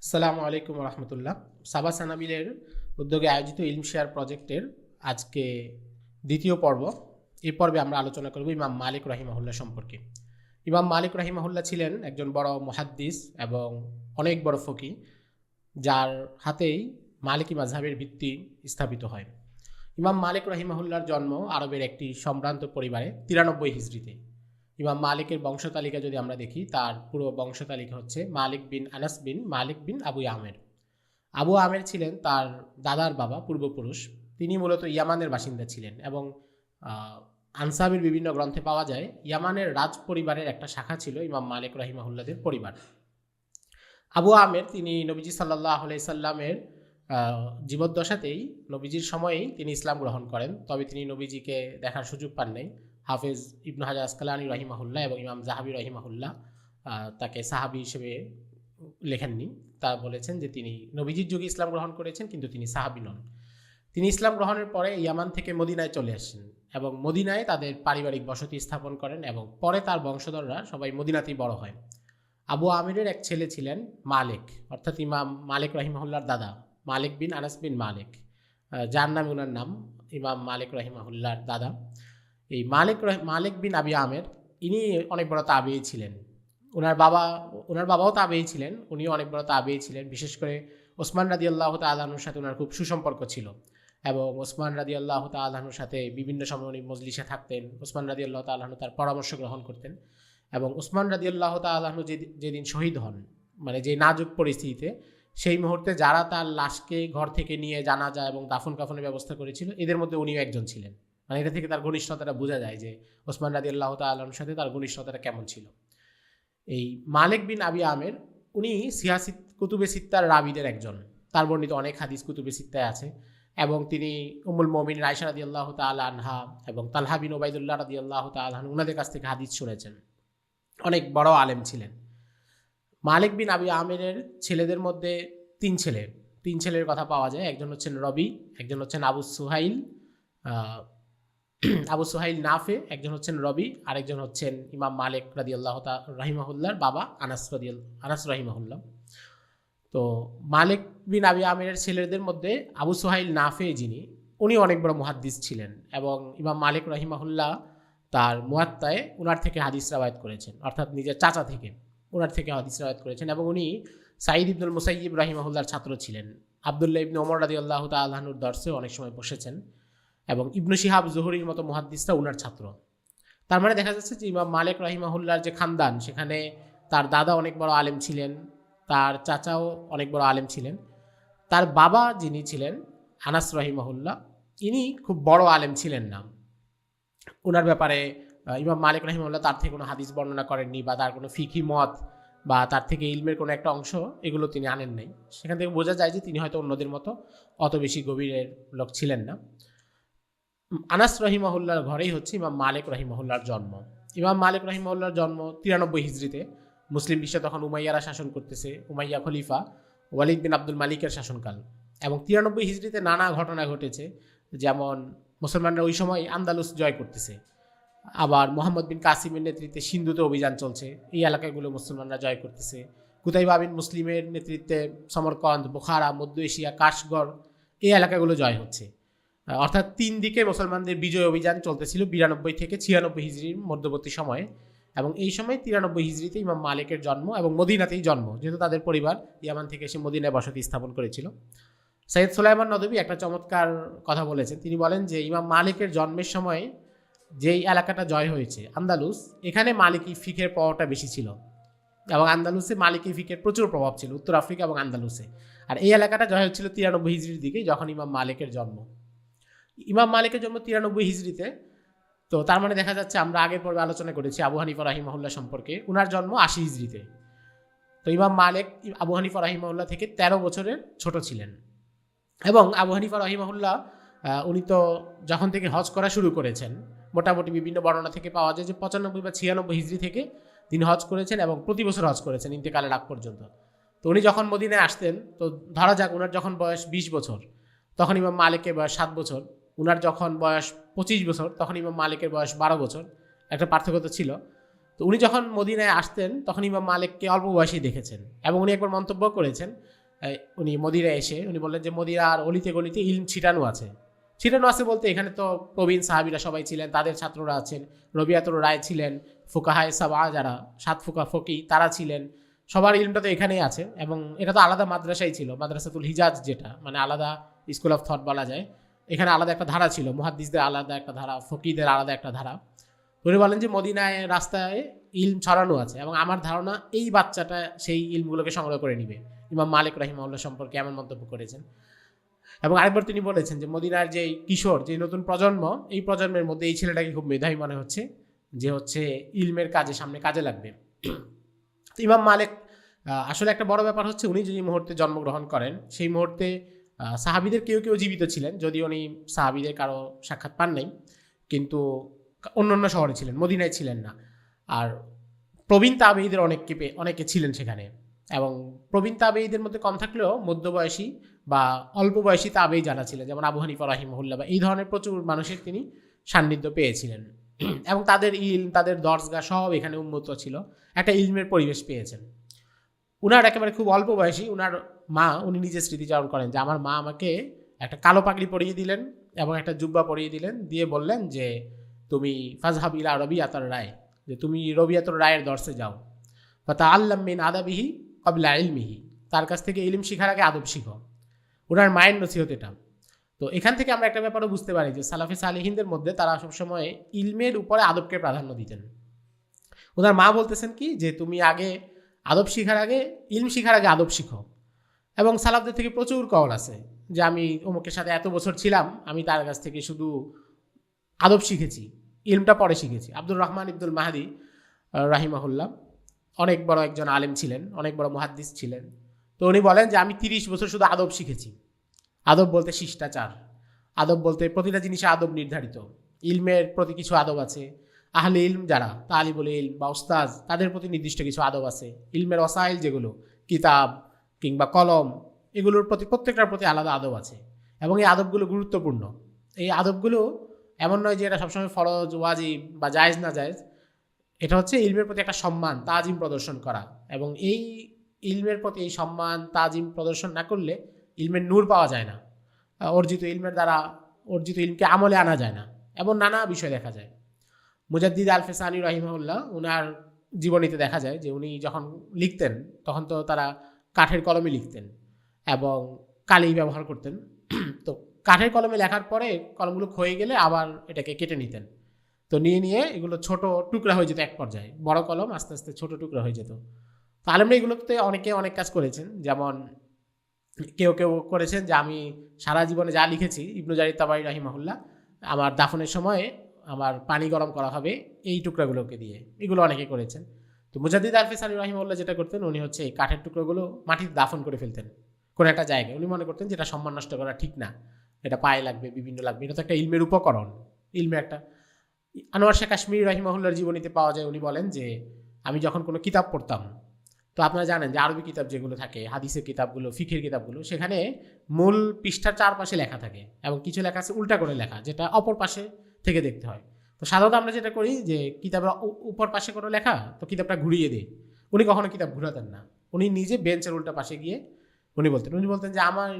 আসসালামু আলাইকুম রহমতুল্লাহ। সাবা সানাবিলের উদ্যোগে আয়োজিত ইলম শেয়ার প্রজেক্টের আজকে দ্বিতীয় পর্ব। এই পর্বে আমরা আলোচনা করব ইমাম মালিক রাহিমাহুল্লাহ সম্পর্কে। ইমাম মালিক রাহিমাহুল্লাহ ছিলেন একজন বড় মুহাদ্দিস এবং অনেক বড় ফকি, যার হাতেই মালিকি মাযহাবের ভিত্তি স্থাপিত হয়। ইমাম মালিক রাহিমাহুল্লাহর জন্ম আরবের একটি সম্ভ্রান্ত পরিবারে 93 হিজরিতে। ইমাম মালিকের বংশতালিকা যদি আমরা দেখি, তার পুরো বংশতালিকা হচ্ছে মালিক বিন আনাস বিন মালিক বিন আবু আমের। আবু আমের ছিলেন তার দাদার বাবা, পূর্বপুরুষ। তিনি মূলত ইয়ামানের বাসিন্দা ছিলেন এবং আনসাবের বিভিন্ন গ্রন্থে পাওয়া যায় ইয়ামানের রাজ পরিবারের একটা শাখা ছিল ইমাম মালিক রাহিমাহুল্লাদের পরিবার। আবু আমের তিনি নবীজি সাল্লাল্লাহু আলাইহি সাল্লামের জীবদ্দশাতেই, নবীজির সময়েই তিনি ইসলাম গ্রহণ করেন, তবে তিনি নবীজিকে দেখার সুযোগ পান নাই। হাফেজ ইবনু হাজার আসকালানি রহিমাহুল্লাহ এবং ইমাম জাহাবি রহিমাহুল্লাহ তাকে সাহাবি হিসেবে লেখেননি। তা বলেছেন যে তিনি নবীজির যুগে ইসলাম গ্রহণ করেছেন, কিন্তু তিনি সাহাবি নন। তিনি ইসলাম গ্রহণের পরে ইয়ামান থেকে মদিনায় চলে আসেন এবং মদিনায় তাদের পারিবারিক বসতি স্থাপন করেন এবং পরে তার বংশধররা সবাই মদিনাতেই বড় হয়। আবু আমিরের এক ছেলে ছিলেন মালিক, অর্থাৎ ইমাম মালিক রাহিমাহুল্লার দাদা মালিক বিন আনাস বিন মালিক, যার নামে ওনার নাম ইমাম মালিক রাহিমাহুল্লার দাদা। এই মালিক বিন আবি আমের, ইনি অনেক বড় তাবেঈ ছিলেন। ওনার বাবাও তাবেঈ ছিলেন, উনিও অনেক বড় তাবেঈ ছিলেন। বিশেষ করে ওসমান রাদিয়াল্লাহু তাআলা আনহুর সাথে ওনার খুব সুসম্পর্ক ছিল এবং ওসমান রাদিয়াল্লাহু তাআলা আনহুর সাথে বিভিন্ন সময় উনি মজলিসে থাকতেন। ওসমান রাদিয়াল্লাহু তাআলা আনহু তার পরামর্শ গ্রহণ করতেন এবং ওসমান রাদিয়াল্লাহু তাআলা আনহু যেদিন শহীদ হন, মানে যে নাজুক পরিস্থিতিতে, সেই মুহূর্তে যারা তার লাশকে ঘর থেকে নিয়ে জানাজা এবং দাফন কাফনের ব্যবস্থা করেছিল, এদের মধ্যে উনিও একজন ছিলেন। মানে এটা থেকে তার ঘনিষ্ঠতাটা বোঝা যায় যে ওসমান রাদিয়াল্লাহু তাআলা আনহুর সাথে তার ঘনিষ্ঠতাটা কেমন ছিল। এই মালিক বিন আবি আমের, উনি কুতুবে সিত্তার রাবিদের একজন। তার বর্ণিত অনেক হাদিস কুতুবে সিত্তায় আছে এবং তিনি উম্মুল মুমিনিন আয়েশা রাদিয়াল্লাহু তাআলা আনহা এবং তালহা বিন উবাইদুল্লাহ রাদিয়াল্লাহু তাআলা আনহু ওনাদের কাছ থেকে হাদিস শুনেছেন। অনেক বড় আলেম ছিলেন। মালিক বিন আবি আমেরের ছেলেদের মধ্যে তিন ছেলের কথা পাওয়া যায়। একজন হচ্ছেন রবি, একজন হচ্ছেন আবু সুহাইল নাফে, একজন হচ্ছেন রবি, আরেকজন হচ্ছেন ইমাম মালিক রাদিয়াল্লাহু তাআলা রাহিমাহুল্লাহর বাবা আনাস রাহিমাহুল্লাহ। তো মালিক বিন আবি আমেরের ছেলেদের মধ্যে আবু সুহাইল নাফে, উনি অনেক বড় মুহাদ্দিস ছিলেন এবং ইমাম মালিক রাহিমাহুল্লাহ তার মুয়াত্তায় উনার থেকে হাদিস রাওয়ায়াত করেছেন, অর্থাৎ নিজের চাচা থেকে উনার থেকে হাদিস রাওয়ায়াত করেছেন। এবং উনি সাঈদ ইবনুল মুসাইয়িব রাহিমাহুল্লাহর ছাত্র ছিলেন। আব্দুল্লাহ ইবনে ওমর রাদিয়াল্লাহু তাআলা আনহুর দর্সে অনেক সময় বসেছেন এবং ইবনু শিহাব জুহরির মতো মুহাদ্দিসরা উনার ছাত্র। তার মানে দেখা যাচ্ছে যে ইমাম মালিক রাহিমাহুল্লাহর যে খানদান, সেখানে তার দাদা অনেক বড় আলেম ছিলেন, তার চাচাও অনেক বড় আলেম ছিলেন। তার বাবা যিনি ছিলেন আনাস রাহিমাহুল্লাহ, ইনি খুব বড় আলেম ছিলেন না। ওনার ব্যাপারে ইমাম মালিক রাহিমাহুল্লাহ তার থেকে কোনো হাদিস বর্ণনা করেননি বা তার কোনো ফিকি মত বা তার থেকে ইলমের কোনো একটা অংশ, এগুলো তিনি আনেন নাই। সেখান থেকে বোঝা যায় যে তিনি হয়তো অন্যদের মতো অত বেশি গভীরের লোক ছিলেন না। আনাস রহিমাহুল্লার ঘরেই হচ্ছে ইমাম মালিক রহিমাহুল্লার জন্ম। ইমাম মালিক রহিমাহুল্লার জন্ম 93 হিজরিতে। মুসলিম বিশ্বে তখন উমাইয়ারা শাসন করতেছে, উমাইয়া খলিফা ওয়ালিদ বিন আব্দুল মালিকের শাসনকাল। এবং 93 হিজরিতে নানা ঘটনা ঘটেছে, যেমন মুসলমানরা ওই সময় আন্দালুস জয় করতেছে, আবার মোহাম্মদ বিন কাসিমের নেতৃত্বে সিন্ধুতে অভিযান চলছে, এই এলাকাগুলো মুসলমানরা জয় করতেছে। কুতাইবা বিন মুসলিমের নেতৃত্বে সমরকন্দ, বুখারা, মধ্য এশিয়া, কাশগড়, এই এলাকাগুলো জয় হচ্ছে। অর্থাৎ 3 দিকে মুসলমানদের বিজয় অভিযান চলতেছিল 92 থেকে 96 হিজরির মধ্যবর্তী সময়ে। এবং এই সময় 93 হিজরিতে ইমাম মালিকের জন্ম এবং মদিনাতেই জন্ম, যেহেতু তাদের পরিবার ইয়ামান থেকে এসে মদিনায় বসতি স্থাপন করেছিল। সৈয়দ সুলাইমান নদভী একটা চমৎকার কথা বলেছেন। তিনি বলেন যে ইমাম মালিকের জন্মের সময় যেই এলাকাটা জয় হয়েছে আন্দালুস, এখানে মালিকি ফিকের প্রভাবটা বেশি ছিল এবং আন্দালুসে মালিকি ফিকের প্রচুর প্রভাব ছিল, উত্তর আফ্রিকা এবং আন্দালুসে। আর এই এলাকাটা জয় হচ্ছিল 93 হিজরির দিকে, যখন ইমাম মালিকের জন্ম। ইমাম মালিকের জন্ম 93 হিজরিতে। তো তার মানে দেখা যাচ্ছে, আমরা আগের পর্বে আলোচনা করেছি আবু হানিফা রাহিমাহুল্লাহ সম্পর্কে, উনার জন্ম 80 হিজরিতে। তো ইমাম মালিক আবু হানিফা রাহিমাহুল্লাহ থেকে 13 বছরের ছোট ছিলেন। এবং আবু হানিফা রাহিমাহুল্লাহ উনি তো যখন থেকে হজ করা শুরু করেছেন, মোটামুটি বিভিন্ন বর্ণনা থেকে পাওয়া যায় যে 95 বা 96 হিজরি থেকে তিনি হজ করেছেন এবং প্রতি বছর হজ করেছেন ইন্তেকালের আগ পর্যন্ত। তো উনি যখন মদিনায় আসতেন, তো ধরা যাক ওনার যখন বয়স 20 বছর, তখন ইমাম মালিকের বয়স 7 বছর। উনার যখন বয়স 25 বছর, তখন ইমাম মালিকের বয়স 12 বছর। একটা পার্থক্য তো ছিল। তো উনি যখন মদিনায় আসতেন তখন ইমাম মালিককে অল্প বয়সেই দেখেছেন, এবং উনি একবার মন্তব্য করেছেন, উনি মদিনায় এসে উনি বললেন যে মদিনার অলিতে গলিতে ইলম ছিটানো আছে। ছিটানো আছে বলতে এখানে তো প্রবীণ সাহাবীরা সবাই ছিলেন, তাদের ছাত্ররা আছেন, রবিয়াতুর রায় ছিলেন, ফুকাহায়ে সাবা যারা 7 ফুকা ফকি তারা ছিলেন, সবার ইলমটা তো এখানেই আছে। এবং এটা তো আলাদা মাদ্রাসাই ছিল, মাদ্রাসাতুল হিজাজ, যেটা মানে আলাদা স্কুল অফ থট বলা যায়। এখানে আলাদা একটা ধারা ছিল, মুহাদ্দিসদের আলাদা একটা ধারা, ফকিদের আলাদা একটা ধারা। উনি বলেন যে মদিনায় রাস্তায় ইলম ছড়ানো আছে, এবং আমার ধারণা এই বাচ্চাটা সেই ইলমগুলোকে সংগ্রহ করে নিবে। ইমাম মালিক রাহিমাহুল্লাহ সম্পর্কে এমন মন্তব্য করেছেন। এবং আরেকবার তিনি বলেছেন যে মদিনার যে কিশোর, যে নতুন প্রজন্ম, এই প্রজন্মের মধ্যে এই ছেলেটাকে খুব মেধাবী মনে হচ্ছে, যে হচ্ছে ইলমের কাজে সামনে কাজে লাগবে। তো ইমাম মালিক আসলে একটা বড় ব্যাপার হচ্ছে উনি যে মুহূর্তে জন্মগ্রহণ করেন সেই মুহূর্তে সাহাবীদের কেউ কেউ জীবিত ছিলেন, যদিও উনি সাহাবীদের কারো সাক্ষাৎ পান নাই, কিন্তু অন্য অন্য শহরে ছিলেন, মদিনায় ছিলেন না। আর প্রবীণ তাবেঈদের অনেকে ছিলেন সেখানে, এবং প্রবীণ তাবেঈদের মধ্যে কম থাকলেও মধ্যবয়সী বা অল্প বয়সী তাবেঈ যারা ছিলেন, যেমন আবু হানিফা রাহিমাহুল্লাহ বা এই ধরনের প্রচুর মানুষের তিনি সান্নিধ্য পেয়েছিলেন। এবং তাদের ইলম, তাদের দরসগাহ সব এখানে উন্মুক্ত ছিল, একটা ইলমের পরিবেশ পেয়েছেন। উনার একেবারে খুব অল্প বয়সী উনার মা, উনি নিজে স্মৃতিচারণ করেন যে আমার মা আমাকে একটা কালো পাগড়ি পরিয়ে দিলেন এবং একটা জুব্বা পরিয়ে দিলেন, দিয়ে বললেন যে তুমি ফাজহাব ইলা রবিয়াতুর রায়, যে তুমি রবিয়াতুর রায়ের দর্শে যাও, বা তা আল্লাম মিন আদাবিহি কবলা ইলমিহি, তার কাছ থেকে ইলম শিখার আগে আদব শিখো। ওনার মায়ের নসিহত এটা। তো এখান থেকে আমরা একটা ব্যাপারও বুঝতে পারি যে সালাফে সালেহিনদের মধ্যে তারা সবসময় ইলমের উপরে আদবকে প্রাধান্য দিতেন। ওনার মা বলতেছেন কি যে তুমি আগে আদব শিখার আগে, ইলম শিখার আগে আদব শিখো। এবং সালাফদের থেকে প্রচুর কওল আছে যে আমি অমুকের সাথে এত বছর ছিলাম, আমি তার কাছ থেকে শুধু আদব শিখেছি, ইলমটা পরে শিখেছি। আব্দুর রহমান ইবনুল মাহদি রাহিমাহুল্লাহ অনেক বড় একজন আলেম ছিলেন, অনেক বড় মুহাদ্দিস ছিলেন। তো উনি বলেন যে আমি 30 বছর শুধু আদব শিখেছি। আদব বলতে শিষ্টাচার, আদব বলতে প্রতিটা জিনিসে আদব নির্ধারিত, ইলমের প্রতি কিছু আদব আছে। আহলে ইলম যারা তালিবুল ইলম বা উস্তাজ, তাদের প্রতি নির্দিষ্ট কিছু আদব আছে। ইলমের ওয়াসাইল যেগুলো কিতাব কিংবা কলম, এগুলোর প্রতি প্রত্যেকটার প্রতি আলাদা আদব আছে, এবং এই আদবগুলো গুরুত্বপূর্ণ। এই আদবগুলো এমন নয় যে এটা সবসময় ফরজ, ওয়াজিব বা জায়েজ না জায়েজ, এটা হচ্ছে ইলমের প্রতি একটা সম্মান তাজিম প্রদর্শন করা। এবং এই ইলমের প্রতি এই সম্মান তাজিম প্রদর্শন না করলে ইলমের নূর পাওয়া যায় না, অর্জিত ইলমের দ্বারা অর্জিত ইলমকে আমলে আনা যায় না, এমন নানা বিষয় দেখা যায়। মুজাদ্দিদ আল ফেসানি রাহিমাহুল্লাহ উনার জীবনীতে দেখা যায় যে উনি যখন লিখতেন তখন তো তারা কাঠের কলমে লিখতেন এবং কালি ব্যবহার করতেন। তো কাঠের কলমে লেখার পরে কলমগুলো ক্ষয়ে গেলে আবার এটাকে কেটে নিতেন। তো নিয়ে নিয়ে এগুলো ছোট টুকরা হয়ে যেত, এক পর্যায়ে বড় কলম আস্তে আস্তে ছোট টুকরা হয়ে যেত। তো আলেমরা এগুলোতে অনেকে অনেক কাজ করেছেন, যেমন কেউ কেউ করেছেন যে আমি সারা জীবনে যা লিখেছি, ইবনু জারির তাবারি রাহিমাহুল্লাহ, আমার দাফনের সময়ে আমার পানি গরম করা হবে এই টুকরাগুলোকে দিয়ে, এগুলো অনেকে করেছেন। তো মুজাদ্দিদ আল ফিসানি রাহিমাহুল্লাহ যেটা করতেন, উনি হচ্ছে এই কাঠের টুকরোগুলো মাটিতে দাফন করে ফেলতেন কোনো একটা জায়গায়। উনি মনে করতেন যে এটা সম্মান নষ্ট করা ঠিক না, এটা পায়ে লাগবে, বিভিন্ন লাগবে, এটা তো একটা ইলমের উপকরণ, ইলমের একটা। আনোয়ার শাহ কাশ্মীরি রাহিমাহুল্লাহর জীবনীতে পাওয়া যায়, উনি বলেন যে আমি যখন কোনো কিতাব পড়তাম, তো আপনারা জানেন যে আরবি কিতাব যেগুলো থাকে, হাদিসের কিতাবগুলো, ফিকের কিতাবগুলো, সেখানে মূল পৃষ্ঠার চারপাশে লেখা থাকে এবং কিছু লেখা আছে উল্টা করে লেখা, যেটা অপর পাশে থেকে দেখতে হয়। তো সাধারণত আমরা যেটা করি যে কিতাবের উপর পাশে কোনো লেখা, তো কিতাবটা ঘুরিয়ে দিই। উনি কখনো কিতাব ঘুরাতেন না, উনি নিজে বেঞ্চের উল্টা পাশে গিয়ে উনি বলতেন যে আমার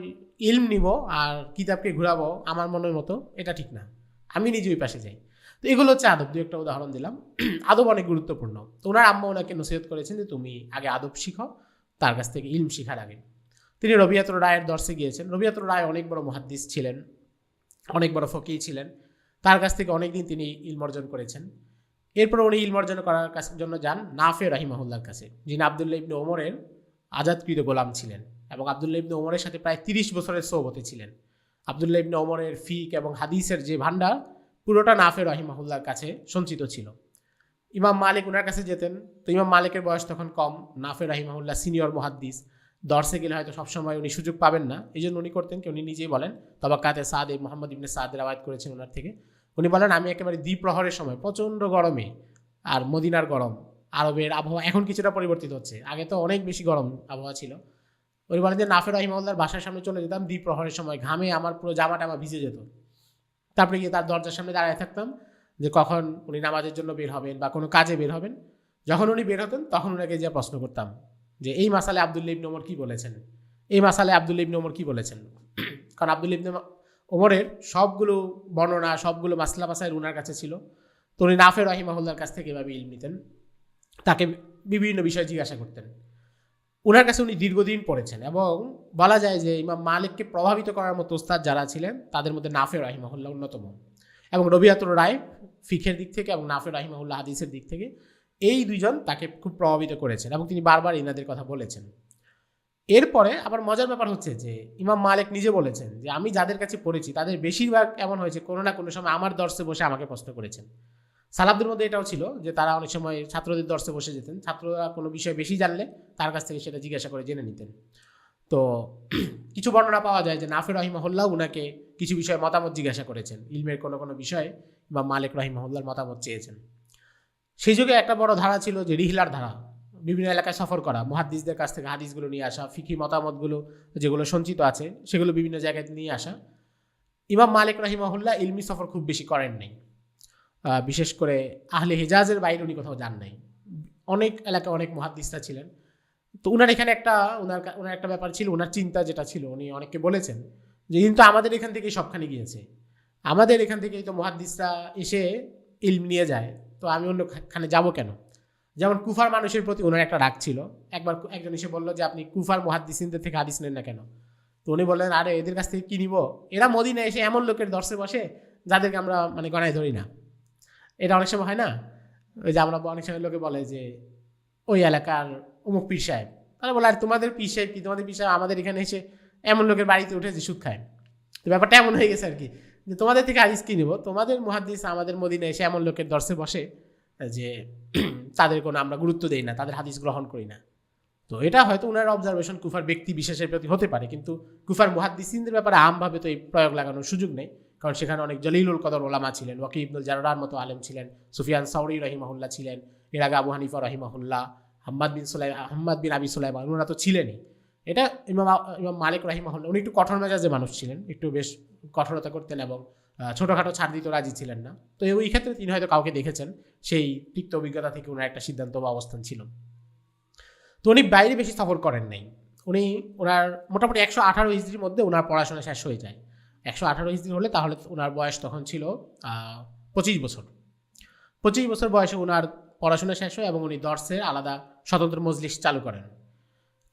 ইলম নিব আর কিতাবকে ঘুরাবো আমার মনের মতো, এটা ঠিক না, আমি নিজে ওই পাশে যাই। তো এগুলো হচ্ছে আদব, দু একটা উদাহরণ দিলাম। আদব অনেক গুরুত্বপূর্ণ। তো ওনার আম্মা ওনাকে নসিহত করেছেন যে তুমি আগে আদব শিখো, তার কাছ থেকে ইলম শিখার আগে। তিনি রবিয়াতুর রায়ের দর্শে গিয়েছেন। রবিয়াতুর রায় অনেক বড় মুহাদ্দিস ছিলেন, অনেক বড় ফকিহ ছিলেন, তার কাছ থেকে অনেকদিন তিনি ইলম অর্জন করেছেন। এরপর উনি ইলম অর্জন করার জন্য যান নাফে রাহিমাহুল্লাহর কাছে, যিনি আবদুল্লাহ ইবনে ওমরের আজাদকৃত গোলাম ছিলেন এবং আবদুল্লাহ ইবনে ওমরের সাথে প্রায় 30 বছরের সোহবতে ছিলেন। আবদুল্লাহ ইবনে ওমরের ফিক এবং হাদিসের যে ভান্ডার, পুরোটা নাফে রাহিমাহুল্লাহর কাছে সঞ্চিত ছিল। ইমাম মালিক ওনার কাছে যেতেন, তো ইমাম মালিকের বয়স তখন কম, নাফে রাহিমাহুল্লাহ সিনিয়র মুহাদ্দিস, দর্শে গেলে হয়তো সবসময় উনি সুযোগ পাবেন না, এই জন্য উনি করতেন কি, উনি নিজেই বলেন, তাবাক্কাতে সাদ মোহাম্মদ ইবনে সাদ রাওয়ায়াত করেছেন ওনার থেকে, উনি বলেন আমি একেবারে দ্বিপ্রহরের সময় প্রচণ্ড গরমে, আর মদিনার গরম, আরবের আবহাওয়া এখন কিছুটা পরিবর্তিত হচ্ছে, আগে তো অনেক বেশি গরম আবহাওয়া ছিল। উনি বলেন যে নাফে রাহিমাহুল্লাহর বাসার সামনে চলে যেতাম দ্বিপ্রহরের সময়, ঘামে আমার পুরো জামা টামা ভিজে যেত। তারপরে গিয়ে তার দরজার সামনে দাঁড়িয়ে থাকতাম যে কখন উনি নামাজের জন্য বের হবেন বা কোনো কাজে বের হবেন। যখন উনি বের হতেন তখন ওনাকে যে প্রশ্ন করতাম যে এই মাসালে আব্দুল্লাহ ইবনে ওমর কি বলেছেন, এই মাসালে আব্দুল্লাহ ইবনে ওমর কি বলেছেন। কারণ আব্দুল্লাহ ইবনে ওমরের সবগুলো বর্ণনা, সবগুলো মাসলা মাসাইল ওনার কাছে ছিল। তো উনি নাফে রাহিমাহুল্লাহর কাছ থেকে এভাবে ইলম নিতেন, তাকে বিভিন্ন বিষয় জিজ্ঞাসা করতেন। ওনার কাছে উনি দীর্ঘদিন পড়েছেন এবং বলা যায় যে ইমাম মালিককে প্রভাবিত করার মতো ওস্তাদ যারা ছিলেন তাদের মধ্যে নাফে রাহিমাহুল্লাহ অন্যতম। এবং রবিয়াতুর রায় ফিখের দিক থেকে এবং নাফে রাহিমাহুল্লাহ হাদিসের দিক থেকে এই দুইজন তাকে খুব প্রভাবিত করেছেন এবং তিনি বারবার ইনাদের কথা বলেছেন। এরপরে আবার মজার ব্যাপার হচ্ছে যে ইমাম মালিক নিজে বলেছেন যে আমি যাদের কাছে পড়েছি তাদের বেশিরভাগ এমন হয়েছে কোনো না কোনো সময় আমার দর্শে বসে আমাকে প্রশ্ন করেছেন। সালাফদের মধ্যে এটাও ছিল যে তারা অনেক সময় ছাত্রদের দর্শে বসে যেতেন, ছাত্ররা কোনো বিষয় বেশি জানলে তার কাছ থেকে সেটা জিজ্ঞাসা করে জেনে নিতেন। তো কিছু বর্ণনা পাওয়া যায় যে নাফে রাহিমাহুল্লাহ উনাকে কিছু বিষয়ে মতামত জিজ্ঞাসা করেছেন, ইলমের কোনো কোনো বিষয়ে বা মালিক রাহিমাহুল্লাহর মতামত চেয়েছেন। সেই যুগে একটা বড় ধারা ছিল যে রিহলার ধারা, বিভিন্ন এলাকায় সফর করা, মুহাদ্দিসদের কাছ থেকে হাদিসগুলো নিয়ে আসা, ফিকি মতামতগুলো যেগুলো সঞ্চিত আছে সেগুলো বিভিন্ন জায়গায় নিয়ে আসা। ইমাম মালিক রাহিমাহুল্লাহ ইলমি সফর খুব বেশি করেন নাই, বিশেষ করে আহলে হিজাজের বাইরে উনি কোথাও যান নাই। অনেক এলাকায় অনেক মুহাদ্দিসরা ছিলেন। তো উনার এখানে ওনার একটা ব্যাপার ছিল, ওনার চিন্তা যেটা ছিল, উনি অনেককে বলেছেন যে কিন্তু আমাদের এখান থেকেই সবখানে গিয়েছে, আমাদের এখান থেকেই তো মুহাদ্দিসরা এসে ইলম নিয়ে যায়, তো আমি অন্যখানে যাব কেন। যেমন কুফার মানুষের প্রতি ওনার একটা রাগ ছিল। একবার একজন এসে বললো যে আপনি কুফার মুহাদ্দিসিনদের থেকে হাদিস নেন না কেন। তো উনি বললেন আরে এদের কাছ থেকে কি নিব, এরা মদিনায় এসে এমন লোকের দর্শে বসে যাদেরকে আমরা মানে গণায় ধরি না। এটা অনেক সময় হয় না, ওই যে আমরা অনেক সময় লোকে বলে যে ওই এলাকার অমুক পীর সাহেব, তারা বলে আর তোমাদের পীর সাহেব কি, তোমাদের পীর সাহেব আমাদের এখানে এসে এমন লোকের বাড়িতে উঠে যে সুদ খায়। তো ব্যাপারটা এমন হয়ে গেছে আর কি, যে তোমাদের থেকে হাদিস কি নিব, তোমাদের মুহাদ্দিস আমাদের মদিনায় এসে এমন লোকের দর্শে বসে যে তাদের কোনো আমরা গুরুত্ব দেই না, তাদের হাদিস গ্রহণ করি না। তো এটা হয়তো ওনার অবজারভেশন কুফার ব্যক্তি বিশেষের প্রতি হতে পারে, কিন্তু কুফার মুহাদ্দিসিনদের ব্যাপারে আমভাবে তো এই প্রয়োগ লাগানোর সুযোগ নেই, কারণ সেখানে অনেক জলিলুল কদর ওলামা ছিলেন, ওয়াকি ইবনুল জাররার মতো আলেম ছিলেন, সুফিয়ান সাউরি রহিমাহুল্লাহ ছিলেন, এর আগে আবু হানিফা রহিমাহুল্লাহ, হাম্মাদ বিন আবি সুলাইমান, ওনারা তো ছিলেনই। এটা ইমাম মালিক রহিমাহুল্লাহ উনি একটু কঠোর মেজাজে মানুষ ছিলেন, একটু বেশ কঠোরতা করতেন এবং ছোটোখাটো ছাড় দিতে রাজি ছিলেন না। তো ওই ক্ষেত্রে তিনি হয়তো কাউকে দেখেছেন, সেই তিক্ত অভিজ্ঞতা থেকে ওনার একটা সিদ্ধান্ত বা অবস্থান ছিল। তো উনি বাইরে বেশি সফর করেন নাই। ওনার মোটামুটি 118 হিজরির মধ্যে ওনার পড়াশোনা শেষ হয়ে যায়। 118 হিজরি হলে তাহলে ওনার বয়স তখন ছিল 25 বছর। 25 বছর বয়সে ওনার পড়াশোনা শেষ হয় এবং উনি দর্সের আলাদা স্বতন্ত্র মজলিস চালু করেন।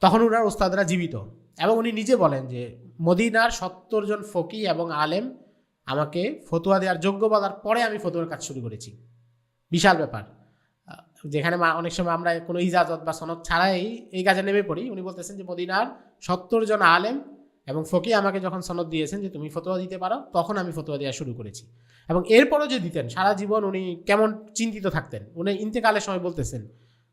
তখন ওনার ওস্তাদরা জীবিত এবং উনি নিজে বলেন যে মদিনার 70 জন ফকি এবং আলেম আমাকে ফতোয়া দেওয়ার যোগ্য বলার পরে আমি ফতোয়ার কাজ শুরু করেছি। বিশাল ব্যাপার, যেখানে অনেক সময় আমরা কোনো ইজাজত বা সনদ ছাড়াই এই কাজে নেমে পড়ি। উনি বলতেছেন যে মদিনার 70 জন আলেম এবং ফকি আমাকে যখন সনদ দিয়েছেন যে তুমি ফতোয়া দিতে পারো, তখন আমি ফতোয়া দেওয়া শুরু করেছি। এবং এরপরও যে দিতেন, সারা জীবন উনি কেমন চিন্তিত থাকতেন। উনি ইন্তেকালের সময় বলতেছেন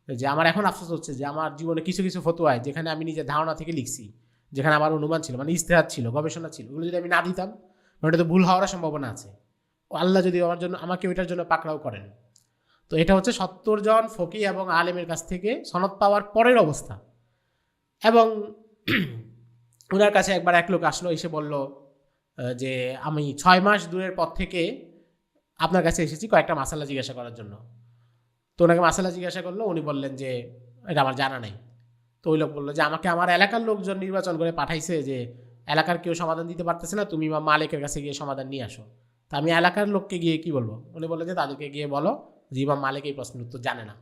যে আমার এখন আফসোস হচ্ছে যে আমার জীবনে কিছু কিছু ফতোয়ায় যেখানে আমি নিজের ধারণা থেকে লিখছি, যেখানে আমার অনুমান ছিল, মানে ইজতিহাদ ছিল, গবেষণা ছিল, ওগুলো যদি আমি না দিতাম ওটা তো ভুল হওয়ার সম্ভাবনা আছে, আল্লাহ যদি আমাকে ওইটার জন্য পাকড়াও করেন। তো এটা হচ্ছে 70 জন ফকি এবং আলেমের কাছ থেকে সনদ পাওয়ার পরের অবস্থা। এবং ওনার কাছে একবার এক লোক আসলো, এসে বলল যে আমি 6 মাস দূরের পথ থেকে আপনার কাছে এসেছি কয়েকটা মাসালা জিজ্ঞাসা করার জন্য। তো ওনাকে মাসালা জিজ্ঞাসা করলো, উনি বললেন যে এটা আমার জানা নাই। তো ওই লোক বললো যে আমাকে আমার এলাকার লোকজন নির্বাচন করে পাঠাইছে, যে এলাকার কেউ সমাধান দিতে পারতেছে না, তুমি ইমাম মালিকের কাছে গিয়ে সমাধান নিয়ে আসো। তা আমি এলাকার লোককে গিয়ে কি বলবো? উনি বললেন যে তাদেরকে গিয়ে বলো যে ইমাম মালিক এই প্রশ্নের উত্তর জানে না।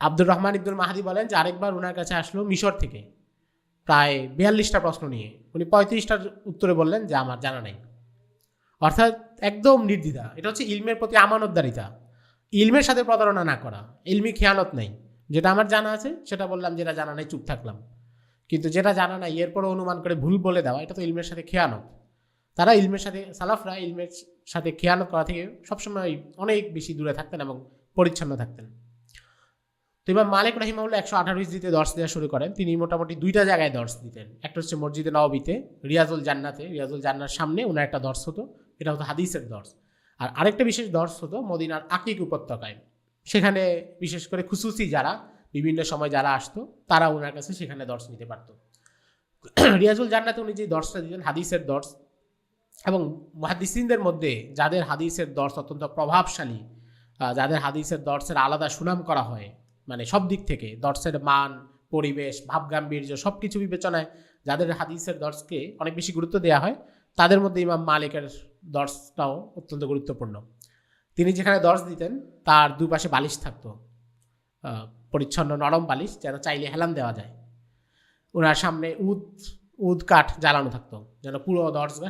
আব্দুর রহমান ইবনুল মাহদি বলেন যে আরেকবার ওনার কাছে আসলো মিশর থেকে প্রায় 42টা প্রশ্ন নিয়ে, উনি 35টার উত্তরে বললেন যে আমার জানা নাই। অর্থাৎ একদম নির্দ্বিধা। এটা হচ্ছে ইলমের প্রতি আমানতদারিতা, ইলমের সাথে প্রতারণা না করা, ইলমি খেয়ানত নেই। যেটা আমার জানা আছে সেটা বললাম, যেটা জানা নাই চুপ থাকলাম। কিন্তু যেটা জানা নাই এরপরে অনুমান করে ভুল বলে দেওয়া, এটা তো ইলমের সাথে খেয়ানত। তারা ইলমের সাথে, সালাফরা ইলমের সাথে খেয়ানত করা থেকে সবসময় অনেক বেশি দূরে থাকতেন এবং পরিচ্ছন্ন থাকতেন। তো ইমাম মালিক রাহিমাহুল্লাহ 118 হিজরিতে দর্শ দেওয়া শুরু করেন। তিনি মোটামুটি 2টা জায়গায় দর্শ দিতেন। একটা হচ্ছে মসজিদে নববীতে, রিয়াজুল জান্নাতে, রিয়াজুল জান্নার সামনে ওনার একটা দর্শ হতো, এটা হতো হাদিসের দর্শ। আর আরেকটা বিশেষ দর্শ হতো মদিনার আকিক উপত্যকায়। সেখানে বিশেষ করে খুসুসি যারা বিভিন্ন সময় যারা আসতো তারা ওনার কাছে সেখানে দর্শ নিতে পারত। রিয়াজুল জান্নাতে উনি যে দর্শটা দিতেন হাদিসের দর্শ, এবং মুহাদ্দিসিনদের মধ্যে যাদের হাদিসের দর্শ অত্যন্ত প্রভাবশালী, যাদের হাদিসের দর্সের আলাদা সুনাম করা হয়, মানে সব দিক থেকে দর্সের মান, পরিবেশ, ভাবগাম্ভীর্য সব কিছু বিবেচনায় যাদের হাদিসের দর্সকে অনেক বেশি গুরুত্ব দেওয়া হয়, তাদের মধ্যে ইমাম মালিকের দর্সটাও অত্যন্ত গুরুত্বপূর্ণ। তিনি যেখানে দর্স দিতেন তার দুপাশে বালিশ থাকতো, পরিচ্ছন্ন নরম বালিশ, যেন চাইলে হেলান দেওয়া যায়। ওনার সামনে উদ কাঠ জ্বালানো থাকতো, যেন পুরো দর্সগা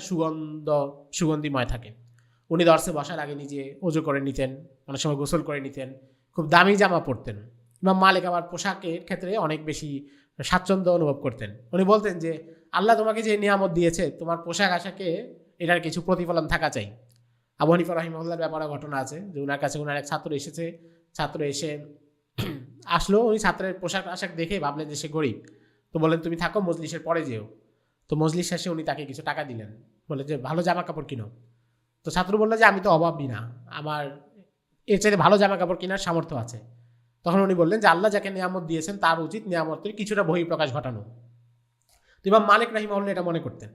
সুগন্ধিময় থাকে। উনি দর্সে বসার আগে নিজে ওযু করে নিতেন, অনেক সময় গোসল করে নিতেন, খুব দামি জামা পরতেন। ইমাম মালিক আবার পোশাকের ক্ষেত্রে অনেক বেশি স্বাচ্ছন্দ্য অনুভব করতেন। উনি বলতেন যে আল্লাহ তোমাকে যে নিয়ামত দিয়েছে, তোমার পোশাক আশাকে এটার কিছু প্রতিফলন থাকা চাই। আবু হানিফা রাহিমাহুল্লাহর ব্যাপারে ঘটনা আছে যে ওনার কাছে ওনার এক ছাত্র এসে আসলো। উনি ছাত্রের পোশাক আশাক দেখে ভাবলেন যে সে গরিব, তো বললেন তুমি থাকো, মজলিসের পরে যেও। তো মজলিস শেষে উনি তাকে কিছু টাকা দিলেন, বলে যে ভালো জামা কাপড় কিনো। তো ছাত্র বললো যে আমি তো অভাবী না, আমার এর চাইতে ভালো জামা কাপড় কেনার সামর্থ্য আছে। তখন উনি বললেন যে আল্লাহ যাকে নিয়ামত দিয়েছেন তার উচিত নিয়ামতের কিছুটা বহিঃপ্রকাশ ঘটানো। তো ইমাম মালিক রাহিমাহুল্লাহ এটা মনে করতেন।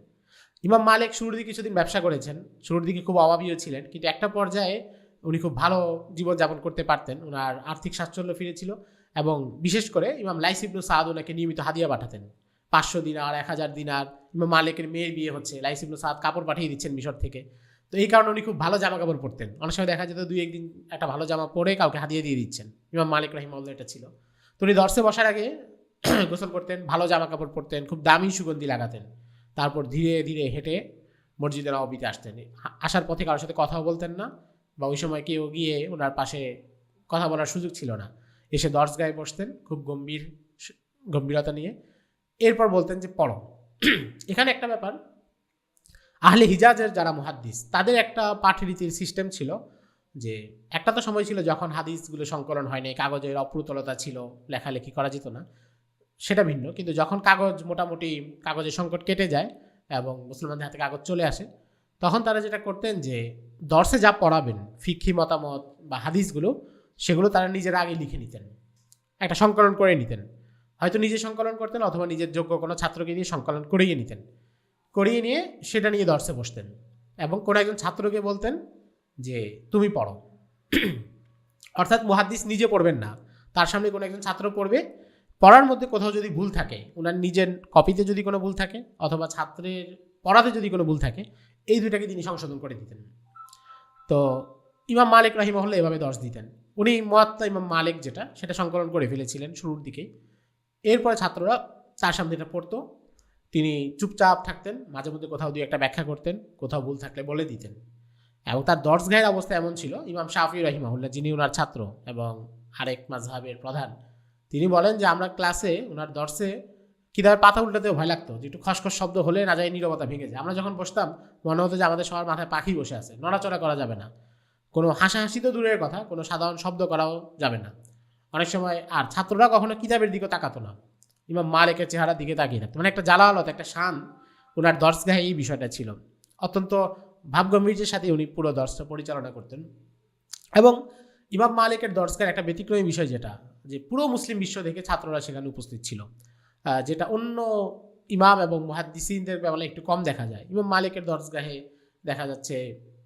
ইমাম মালিক শুরুর দিকে কিছুদিন ব্যবসা করেছেন, শুরুর দিকে খুব অভাবীও ছিলেন, কিন্তু একটা পর্যায়ে উনি খুব ভালো জীবনযাপন করতে পারতেন, ওনার আর্থিক স্বাচ্ছন্দ্য ফিরেছিল। এবং বিশেষ করে ইমাম লাইস ইবনে সাদ ওনাকে নিয়মিত হাদিয়া পাঠাতেন, 500 দিনার, 1000 দিনার। ইমাম মালিকের মেয়ের বিয়ে হচ্ছে, লাইস ইবনে সাদ কাপড় পাঠিয়ে দিচ্ছেন মিশর থেকে। তো এই কারণে উনি খুব ভালো জামা কাপড় পরতেন। অনেক সময় দেখা যেত 2-1 দিন একটা ভালো জামা পরে কাউকে হাদিয়া দিয়ে দিচ্ছেন। ইমাম মালিক রাহিমাহুল্লাহ এটা ছিল। তো উনি দর্সে বসার আগে গোসল করতেন, ভালো জামা কাপড় পরতেন, খুব দামি সুগন্ধি লাগাতেন। তারপর ধীরে ধীরে হেঁটে মসজিদে নববীতে আসতেন। আসার পথে কারোর সাথে কথাও বলতেন না, বা ওই সময় কেউ গিয়ে ওনার পাশে কথা বলার সুযোগ ছিল না। এসে দরজগায় বসতেন খুব গম্ভীরতা নিয়ে, এরপর বলতেন যে পড়ো। এখানে একটা ব্যাপার, আহলে হিজাজের যারা মুহাদ্দিস তাদের একটা পাঠরীতির সিস্টেম ছিল যে একটা তো সময় ছিল যখন হাদিসগুলো সংকলন হয়নি, কাগজের অপ্রতুলতা ছিল, লেখালেখি করা যেত না, সেটা ভিন্ন। কিন্তু যখন মোটামুটি কাগজের সংকট কেটে যায় এবং মুসলমানদের হাতে কাগজ চলে আসে, তখন তারা যেটা করতেন যে দর্সে যা পড়াবেন, ফিকহি মতামত বা হাদিসগুলো, সেগুলো তারা নিজেরা আগে লিখে নিতেন, একটা সংকলন করে নিতেন। হয়তো নিজে সংকলন করতেন অথবা নিজের যোগ্য কোনো ছাত্রকে দিয়ে সংকলন করিয়ে নিতেন, করিয়ে নিয়ে সেটা নিয়ে দর্সে বসতেন এবং কোনো একজন ছাত্রকে বলতেন যে তুমি পড়ো। অর্থাৎ মুহাদ্দিস নিজে পড়বেন না, তার সামনে কোনো একজন ছাত্র পড়বে। পড়ার মধ্যে কোথাও যদি ভুল থাকে, ওনার নিজের কপিতে যদি কোনো ভুল থাকে অথবা ছাত্রের পড়াতে যদি কোনো ভুল থাকে, এই দুইটাকে তিনি সংশোধন করে দিতেন। তো ইমাম মালিক রাহিমাহুল্লাহ এভাবে দর্স দিতেন। উনি মুয়াত্তা ইমাম মালিক যেটা, সেটা সংকলন করে ফেলেছিলেন শুরুর দিকেই। এরপরে ছাত্ররা তার সামনে এটা পড়তো, তিনি চুপচাপ থাকতেন, মাঝে মধ্যে কোথাও দুই একটা ব্যাখ্যা করতেন, কোথাও ভুল থাকলে বলে দিতেন। এবং তার দর্সগাহের অবস্থা এমন ছিল, ইমাম শাফি রাহিমাহুল্লাহ যিনি ওনার ছাত্র এবং আরেক মাযহাবের প্রধান, তিনি বলেন যে আমরা ক্লাসে ওনার দর্সে কিতাবের পাতা উল্টাতেও ভয় লাগতো, যে একটু খসখস শব্দ হলে না যায় নীরবতা ভেঙে যায়। আমরা যখন বসতাম মনে হতো যে আমাদের সবার মাথায় পাখি বসে আছে, নড়াচড়া করা যাবে না, কোনো হাসাহাসি তো দূরের কথা, কোনো সাধারণ শব্দ করাও যাবে না অনেক সময়। আর ছাত্ররা কখনো কিতাবের দিকে তাকাতো না, ইমাম মালিকের চেহারার দিকে তাকিয়ে থাকতো। মানে একটা জালালত, একটা শান ওনার দর্সগাহে এই বিষয়টা ছিল। অত্যন্ত ভাবগম্ভীর্যের সাথে উনি পুরো দর্সটা পরিচালনা করতেন। এবং ইমাম মালিকের দর্সগার একটা ব্যতিক্রমী বিষয় যেটা, যে পুরো মুসলিম বিশ্ব থেকে ছাত্ররা সেখানে উপস্থিত ছিল, যেটা অন্য ইমাম এবং মুহাদ্দিসিনদের ব্যাপারে একটু কম দেখা যায়। ইমাম মালিকের দর্সগাহে দেখা যাচ্ছে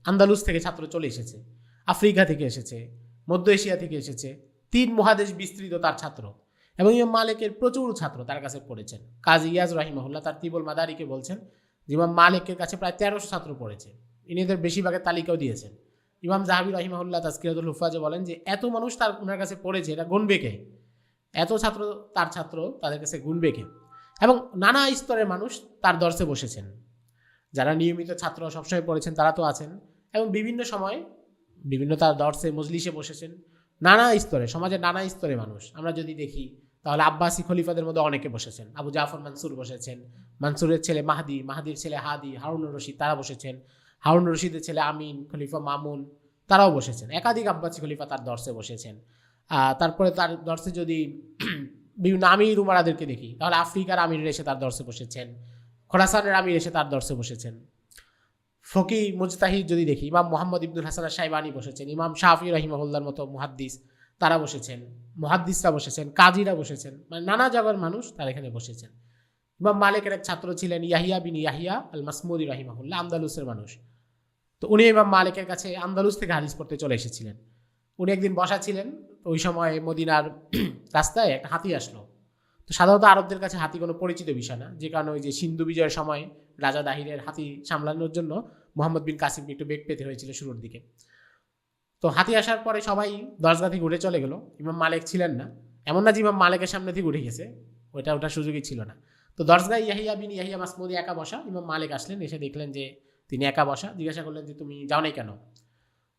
আন্দালুস থেকে ছাত্র চলে এসেছে, আফ্রিকা থেকে এসেছে, মধ্য এশিয়া থেকে এসেছে, 3 মহাদেশ বিস্তৃত তার ছাত্র। এবং ইমাম মালিকের প্রচুর ছাত্র তার কাছে পড়েছেন। কাজী ইয়াজ রাহিমাহুল্লাহ তার তিবুল মাদারিকে বলছেন যে ইমাম মালিকের কাছে প্রায় 1300 ছাত্র পড়েছে। ইনি এদের বেশিরভাগের তালিকাও দিয়েছেন। ইমাম জাহাবি রাহিমাহুল্লাহ তাজকিরাতুল হুফাজে বলেন যে এত মানুষ তার ওনার কাছে পড়েছে, এটা গুনবে কে? এত ছাত্র তার ছাত্র, তাদের কাছে গুনবে কে? এবং নানা স্তরের মানুষ তার দর্শে বসেছেন, যারা নিয়মিত ছাত্র সবসময় পড়েছেন তারা তো আছেন, এবং বিভিন্ন সময় বিভিন্ন তার দর্শে মজলিসে বসেছেন নানা স্তরে, সমাজের নানা স্তরে মানুষ। আমরা যদি দেখি তাহলে আব্বাসী খলিফাদের মধ্যে অনেকে বসেছেন, আবু জাফর মানসুর বসেছেন, মানসুরের ছেলে মাহদি, মাহদির ছেলে হাদি, হারুনুর রশিদ তারা বসেছেন, হারুনুর রশিদের ছেলে আমিন, খলিফা মামুন তারাও বসেছেন, একাধিক আব্বাসী খলিফা তার দর্শে বসেছেন। তারপরে তার দর্শে যদি বিভিন্ন আমির উমারাদেরকে দেখি তাহলে আফ্রিকার আমির এসে তার দর্শে বসেছেন, খোরাসানের আমির এসে তার দর্শে বসেছেন। ফকি মুজতাহিদ যদি দেখি, ইমাম মোহাম্মদ ইবনুল হাসান শাইবানি বসেছেন, ইমাম শাফি রাহিমাহুল্লাহর মতো মুহাদ্দিস তারা বসেছেন, মুহাদ্দিসরা বসেছেন, কাজীরা বসেছেন, মানে নানা জায়গার মানুষ তারা এখানে বসেছেন। ইমাম মালিকের এক ছাত্র ছিলেন ইয়াহিয়া বিন ইয়াহিয়া আল মাসমুদি রাহিমাহুল্লাহ, আন্দালুসের মানুষ। তো উনি ইমাম মালিকের কাছে আন্দালুস থেকে হাদিস পড়তে চলে এসেছিলেন। উনি একদিন বসা ছিলেন, ওই সময় মদিনার রাস্তায় একটা হাতি আসলো। তো সাধারণত আরবদের কাছে হাতি কোনো পরিচিত বিষয় না, যে কারণে ওই যে সিন্ধু বিজয়ের সময় রাজা দাহিরের হাতি সামলানোর জন্য মোহাম্মদ বিন কাসিমকে একটু বেগ পেতে হয়েছিল শুরুর দিকে। তো হাতি আসার পরে সবাই দরজা থেকে উঠে চলে গেল, ইমাম মালিক ছিলেন না। এমন না যে ইমাম মালিকের সামনে থেকে উঠে গেছে, ওটার সুযোগই ছিল না। তো দরজায় ইয়াহিয়া বিন ইয়াহিয়া মাসমুদি একা বসা, ইমাম মালিক আসলেন, এসে দেখলেন যে তিনি একা বসা। জিজ্ঞাসা করলেন যে তুমি যাও নাই কেন?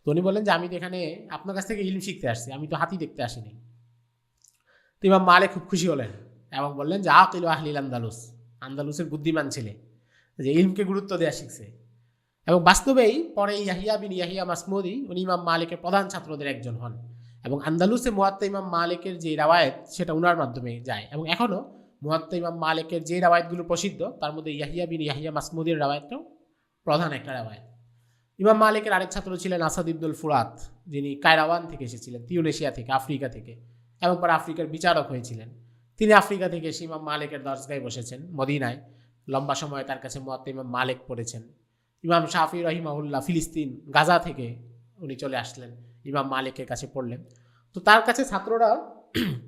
তো উনি বললেন যে আমি তো এখানে আপনার কাছ থেকে ইলম শিখতে আসছি, আমি তো হাতি দেখতে আসিনি। তো ইমাম মালিক খুব খুশি হলেন এবং বললেন যে আকিল আহলিল আন্দালুস, আন্দালুসের বুদ্ধিমান ছেলে, যে ইলমকে গুরুত্ব দেওয়া শিখছে। এবং বাস্তবেই পরে ইয়াহিয়া বিন ইয়াহিয়া মাসমুদি উনি ইমাম মালিকের প্রধান ছাত্রদের একজন হন, এবং আন্দালুসে মুয়াত্তা ইমাম মালিকের যে রাওয়ায়েত সেটা উনার মাধ্যমে যায়। এবং এখনও মুয়াত্তা ইমাম মালিকের যে রাওয়ায়েতগুলো প্রসিদ্ধ তার মধ্যে ইয়াহিয়া বিন ইয়াহিয়া মাসমুদির রাওয়ায়েতটাও প্রধান একটা রাওয়ায়েত। ইমাম মালিকের আরেক ছাত্র ছিলেন আসাদ ইবনুল ফুরাত, যিনি কায়রাওয়ান থেকে এসেছিলেন, তিউনেশিয়া থেকে, আফ্রিকা থেকে, এবং পরে আফ্রিকার বিচারক হয়েছিলেন। তিনি আফ্রিকা থেকে এসে ইমাম মালিকের দরজগায় বসেছেন মদিনায়, লম্বা সময় তার কাছে মুয়াত্তা ইমাম মালিক পড়েছেন। ইমাম শাফি রহিমাহুল্লাহ ফিলিস্তিন গাজা থেকে উনি চলে আসলেন, ইমাম মালিকের কাছে পড়লেন। তো তার কাছে ছাত্ররা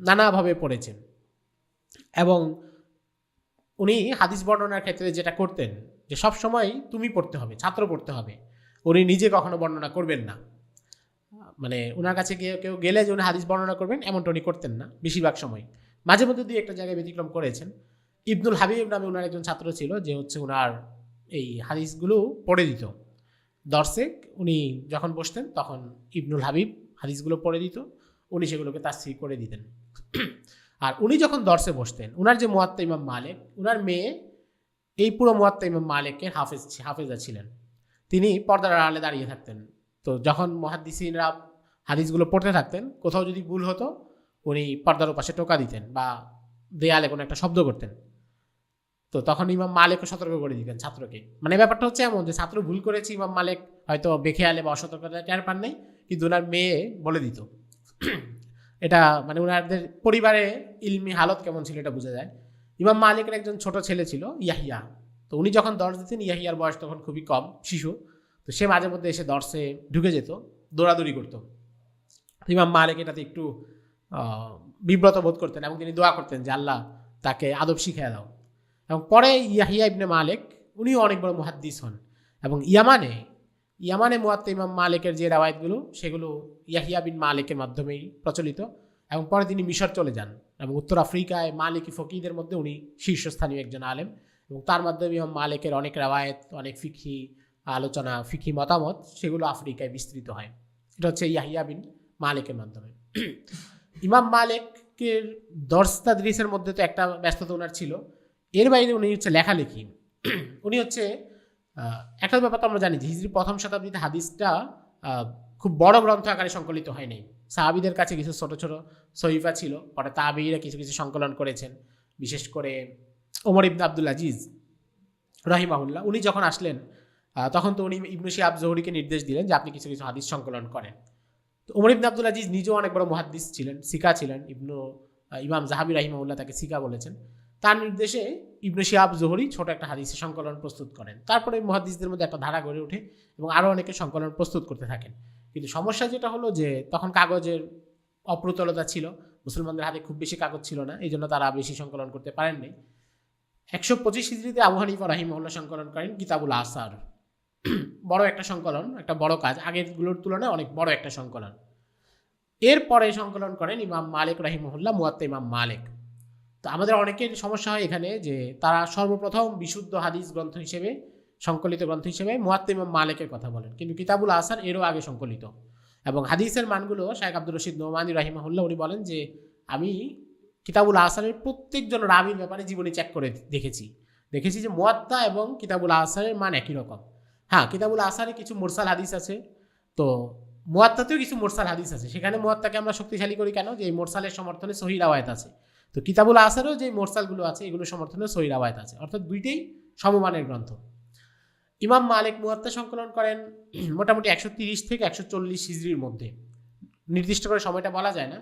নানাভাবে পড়েছেন, এবং উনি হাদিস বর্ণনার ক্ষেত্রে যেটা করতেন যে সব সময় তুমি পড়তে হবে, ছাত্র পড়তে হবে, উনি নিজে কখনো বর্ণনা করবেন না। মানে ওনার কাছে কেউ গেলে যে উনি হাদিস বর্ণনা করবেন এমনটা উনি করতেন না বেশিরভাগ সময়। মাঝে মধ্যে দুই একটা জায়গায় ব্যতিক্রম করেছেন। ইবনুল হাবিব নামে ওনার একজন ছাত্র ছিল, যে হচ্ছে ওনার এই হাদিসগুলো পড়ে দিত দর্শে। উনি যখন বসতেন তখন ইবনুল হাবিব হাদিসগুলো পড়ে দিত, উনি সেগুলোকে তাফসীর করে দিতেন। আর উনি যখন দর্শে বসতেন, উনার যে মুয়াত্তা ইমাম মালিক, উনার মেয়ে এই পুরো মুয়াত্তা ইমাম মালিকের হাফেজা ছিলেন। তিনি পর্দার আড়ালে দাঁড়িয়ে থাকতেন। তো যখন মুহাদ্দিসিনরা হাদিসগুলো পড়তে থাকতেন, কোথাও যদি ভুল হতো উনি পর্দার পাশে টোকা দিতেন বা দেয়ালে কোনো একটা শব্দ করতেন। তো তখন ইমাম মালিকও সতর্ক করে দিতেন ছাত্রকে। মানে ব্যাপারটা হচ্ছে এমন যে ছাত্র ভুল করেছে, ইমাম মালিক হয়তো বেখেয়ালে বা অসতর্কতা টের পান নাই, কিন্তু ওনার মেয়ে বলে দিত। এটা মানে ওনাদের পরিবারে ইলমি হালত কেমন ছিল এটা বোঝা যায়। ইমাম মালিকের একজন ছোট ছেলে ছিল ইয়াহিয়া। তো উনি যখন দর্শ দিতেন, ইয়াহিয়ার বয়স তখন খুবই কম, শিশু। তো সে মাঝে মধ্যে এসে দর্শে ঢুকে যেত, দৌড়াদৌড়ি করতো। ইমাম মালিক এটাতে একটু বিব্রত বোধ করতেন, এবং তিনি দোয়া করতেন যে আল্লাহ তাকে আদব শিখিয়ে দাও। এবং পরে ইয়াহিয়া ইবনে মালিক উনিও অনেক বড় মুহাদ্দিস হন, এবং ইয়ামানে মুয়াত্তা ইমাম মালিকের যে রাওয়ায়াতগুলো সেগুলো ইয়াহিয়া বিন মালিকের মাধ্যমেই প্রচলিত। এবং পরে তিনি মিশর চলে যান, এবং উত্তর আফ্রিকায় মালিকি ফকিদের মধ্যে উনি শীর্ষস্থানীয় একজন আলেম, এবং তার মাধ্যমে ইমাম মালিকের অনেক রাওয়ায়াত, অনেক ফিকহি আলোচনা, ফিকহি মতামত সেগুলো আফ্রিকায় বিস্তৃত হয়। এটা হচ্ছে ইয়াহিয়া বিন মালিকের মাধ্যমে। ইমাম মালিকের দর্স তাদরিসের মধ্যে তো একটা ব্যস্ততা ওনার ছিল, এর বাইরে উনি হচ্ছে লেখালেখি। উনি হচ্ছে একটা ব্যাপার তো আমরা জানি যে হিজরি প্রথম শতাব্দীতে হাদিসটা খুব বড় গ্রন্থ আকারে সংকলিত হয়নি। সাহাবীদের কাছে কিছু ছোট ছোট সহিফা ছিল, পরে তাবেঈরা কিছু কিছু সংকলন করেছেন। বিশেষ করে ওমর ইবনে আব্দুল আজিজ রাহিমাহুল্লাহ উনি যখন আসলেন, তখন তো উনি ইবনু শিহাব জোহরিকে নির্দেশ দিলেন যে আপনি কিছু কিছু হাদিস সংকলন করেন। তো ওমর ইবনে আব্দুল আজিজ নিজেও অনেক বড় মুহাদ্দিস ছিলেন, সিকা ছিলেন। ইমাম জাহাবি রাহিমাহুল্লাহ তাকে সিকা বলেছেন। তার নির্দেশে ইবনু শিহাব জোহরি ছোট একটা হাদিসের সংকলন প্রস্তুত করেন। তারপরে মুহাদ্দিসদের মধ্যে একটা ধারা গড়ে ওঠে, এবং আরও অনেকে সংকলন প্রস্তুত করতে থাকেন। কিন্তু সমস্যা যেটা হলো যে তখন কাগজের অপ্রতুলতা ছিল, মুসলমানদের হাতে খুব বেশি কাগজ ছিল না, এই জন্য তারা বেশি সংকলন করতে পারেননি। 125 হিজরিতে আবু হানিফা রাহিমাহুল্লাহ সংকলন করেন কিতাবুল আসার, বড় একটা সংকলন, একটা বড় কাজ, আগেরগুলোর তুলনায় অনেক বড় একটা সংকলন। এরপরে সংকলন করেন ইমাম মালিক রাহিমাহুল্লাহ মুয়াত্তা ইমাম মালিক। তো আমাদের অনেকের সমস্যা হয় এখানে যে তারা সর্বপ্রথম বিশুদ্ধ হাদিস গ্রন্থ হিসেবে, সংকলিত গ্রন্থ হিসেবে মুয়াত্তা ইমাম মালিকের কথা বলেন, কিন্তু কিতাবুল আসার এরও আগে সংকলিত। এবং হাদিসের মানগুলো শাইখ আব্দুর রশিদ নোমানী রাহিমাহুল্লাহ উনি বলেন যে আমি কিতাবুল আসারের প্রত্যেকজন রাবীর ব্যাপারে জীবনী চেক করে দেখেছি যে মুয়াত্তা এবং কিতাবুল আসারের মান একই রকম। হ্যাঁ, কিতাবুল আসারে কিছু মুরসাল হাদিস আছে, তো মুয়াত্তাতেও কিছু মুরসাল হাদিস আছে। সেখানে মুয়াত্তাকে আমরা শক্তিশালী করি কেন? যে এই মুরসালের সমর্থনে সহিহ রাওয়ায়াত আছে। তো কিতাবুল আসারেও যে মুরসালগুলো আছে এগুলো সমর্থনে সহিহ রাওয়ায়াত আছে, অর্থাৎ দুইটাই সমমানের গ্রন্থ। ইমাম মালিক মুয়াত্তা সংকলন করেন মোটামুটি 130 থেকে 140 হিজরির মধ্যে। নির্দিষ্ট করে সময়টা বলা যায় না,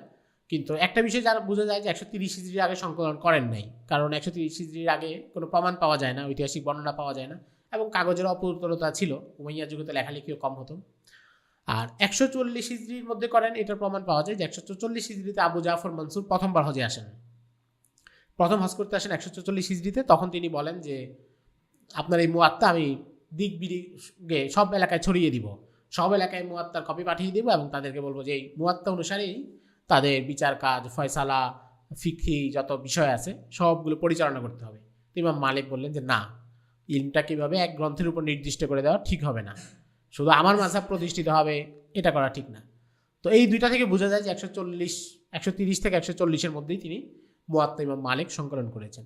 কিন্তু একটা বিষয় যারা বোঝা যায় যে 130 হিজরির আগে সংকলন করেন নাই, কারণ 130 হিজরির আগে কোনো প্রমাণ পাওয়া যায় না, ঐতিহাসিক বর্ণনা পাওয়া যায় না, এবং কাগজের অপ্রতুলতা ছিল। উমাইয়া যুগে তো লেখালেখিও কম হতো। আর 140 হিজরির মধ্যে করেন, এটার প্রমাণ পাওয়া যায় যে 144 হিজরিতে আবু জাফর মনসুর প্রথমবার হজে আসেন, প্রথম হজ করতে আসেন 144 হিজরিতে। তখন তিনি বলেন যে আপনার এই মুয়াত্তা আমি দিক বিদিকে সব এলাকায় ছড়িয়ে দিব, সব এলাকায় মুয়াত্তার কপি পাঠিয়ে দিব এবং তাদেরকে বলবো যে এই মুয়াত্তা অনুসারেই তাদের বিচার কাজ, ফয়সালা, ফিকহি যত বিষয় আছে সবগুলো পরিচালনা করতে হবে। তো ইমাম মালিক বললেন যে না, ইলমটা কীভাবে এক গ্রন্থের উপর নির্দিষ্ট করে দেওয়া ঠিক হবে না, শুধু আমার মাযহাব প্রতিষ্ঠিত হবে এটা করা ঠিক না। তো এই দুইটা থেকে বোঝা যায় যে 130 থেকে 140-এর মধ্যেই তিনি মুয়াত্তা ইমাম মালিক সংকলন করেছেন।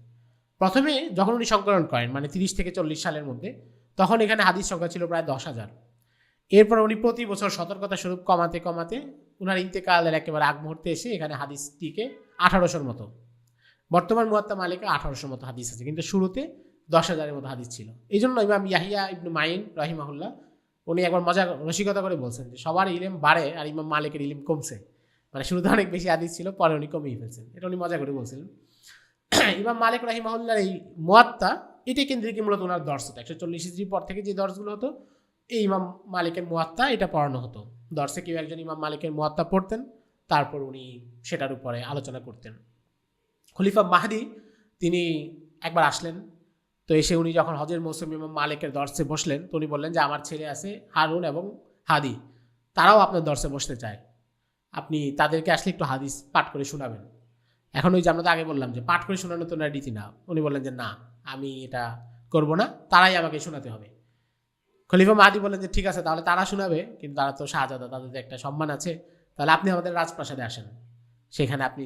প্রথমে যখন উনি সংকলন করেন মানে 30 থেকে 40 সালের মধ্যে, তখন এখানে হাদিস সংখ্যা ছিল প্রায় 10,000। এরপর উনি প্রতি বছর সতর্কতা স্বরূপ কমাতে কমাতে উনার ইন্তেকালের একেবারে আগ মুহূর্তে এসে এখানে হাদিসটিকে 1800-র মতো, বর্তমান মুয়াত্তা মালিকে 1800-র মতো হাদিস আছে, কিন্তু শুরুতে 10,000-এর মতো হাদিস ছিল। এই জন্য ইমাম ইয়াহিয়া ইবনু মাইন রাহিমাহুল্লাহ উনি একবার মজা রসিকতা করে বলছেন যে সবার ইলম বাড়ে আর ইমাম মালিকের ইলম কমছে, মানে শুরুতে অনেক বেশি হাদিস ছিল, পরে উনি কমিয়ে ফেলছেন, এটা উনি মজা করে বলছিলেন। ইমাম মালিক রাহিমাহুল্লাহর এই মুয়াত্তা এটাই কেন্দ্রিক মূলত ওনার দর্শ হতো। 140 হিজরির পর থেকে যে দর্শগুলো হতো এই ইমাম মালিকের মুয়াত্তা এটা পড়ানো হতো। দর্শে কেউ একজন ইমাম মালিকের মুয়াত্তা পড়তেন, তারপর উনি সেটার উপরে আলোচনা করতেন। খলিফা মাহদি তিনি একবার আসলেন, তো এসে উনি যখন হজের মৌসুম ইমাম মালিকের দর্শে বসলেন, তো উনি বললেন যে আমার ছেলে আছে হারুন এবং হাদি, তারাও আপনার দর্শে বসতে চায়, আপনি তাদেরকে আসলে একটু হাদিস পাঠ করে শোনাবেন। এখন ওই যে আমরা তো আগে বললাম যে পাঠ করে শোনানো তো না রীতি না, উনি বললেন যে না আমি এটা করব না, তারাই আমাকে শোনাতে হবে। খলিফা মাহদি বললেন যে ঠিক আছে তাহলে তারা শোনাবে, কিন্তু তারা তো শাহজাদা, তাদের একটা সম্মান আছে, তাহলে আপনি আমাদের রাজপ্রাসাদে আসেন, সেখানে আপনি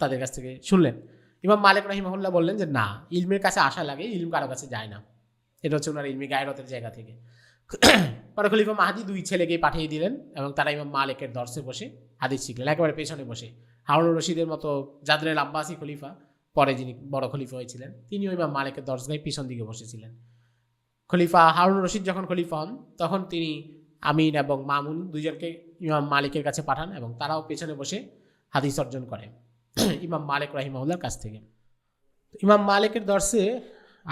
তাদের কাছ থেকে শুনলেন। ইমাম মালিক রাহিমাহুল্লাহ বললেন যে না, ইলমের কাছে আসা লাগে, ইলম কারো কাছে যায় না, এটা হচ্ছে ওনার ইলমি গায়রতের জায়গা থেকে। পরে খলিফা মাহদি দুই ছেলেকেই পাঠিয়ে দিলেন এবং তারা ইমাম মালিকের দর্শে বসে হাদিস শিখলেন, একেবারে পেছনে বসে। হারুন রশিদের মতো জাদরেল আব্বাসি খলিফা, পরে যিনি বড় খলিফা হয়েছিলেন, তিনিও ইমাম মালিকের দর্শগায় পিছন দিকে বসেছিলেন। খলিফা হারুন রশিদ যখন খলিফা হন তখন তিনি আমিন এবং মামুন দুইজনকে ইমাম মালিকের কাছে পাঠান এবং তারাও পেছনে বসে হাদিস অর্জন করেন ইমাম মালিক রাহিমাহুল্লাহর কাছ থেকে। ইমাম মালিকের দর্শে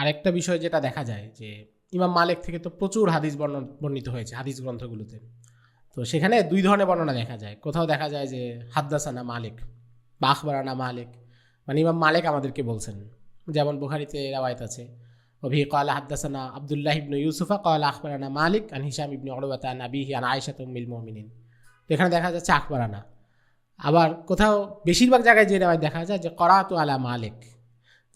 আরেকটা বিষয় যেটা দেখা যায় যে ইমাম মালিক থেকে তো প্রচুর হাদিস বর্ণিত হয়েছে হাদিস গ্রন্থগুলোতে। তো সেখানে দুই ধরনের বর্ণনা দেখা যায়। কোথাও দেখা যায় যে হাদ্দাসানা মালিক বা আখবারানা মালিক, মানে ইমাম মালিক আমাদেরকে বলছেন, যেমন বুখারীতে রাওয়ায়াত আছে ওভি ক্বালা হাদ্দাসানা আব্দুল্লাহ ইবনু ইউসুফা ক্বালা আখবারানা মালিক আন হিশাম ইবনু উরওয়াতা আন আবিহি আন আয়েশা উম্মুল মুমিনিন। তো এখানে দেখা যাচ্ছে আখবারানা। আবার কোথাও বেশিরভাগ জায়গায় যে রাওয়ায়াত দেখা যায় যে করাতু আলা মালিক,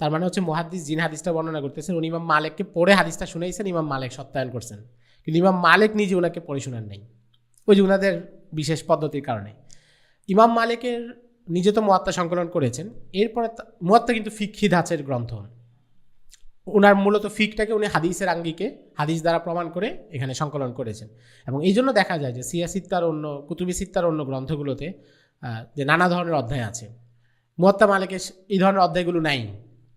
তার মানে হচ্ছে মুহাদ্দিস যিনি হাদিসটা বর্ণনা করতেছেন উনি ইমাম মালিককে পড়ে হাদিসটা শুনাইছেন, ইমাম মালিক সত্যায়ন করছেন, কিন্তু ইমাম মালিক নিজে ওনাকে পড়ে শোনান নাই, ওই যে ওনাদের বিশেষ পদ্ধতির কারণে। ইমাম মালিকের নিজে তো মুয়াত্তা সংকলন করেছেন, এরপরে মুয়াত্তা কিন্তু ফিকহি ধাঁচের গ্রন্থ, ওনার মূলত ফিকটাকে উনি হাদিসের আঙ্গিকে হাদিস দ্বারা প্রমাণ করে এখানে সংকলন করেছেন। এবং এই জন্য দেখা যায় যে সিয়াসিত্তার অন্য কুতুবি সিত্তার অন্য গ্রন্থগুলোতে যে নানা ধরনের অধ্যায় আছে, মুয়াত্তা মালিকের এই ধরনের অধ্যায়গুলো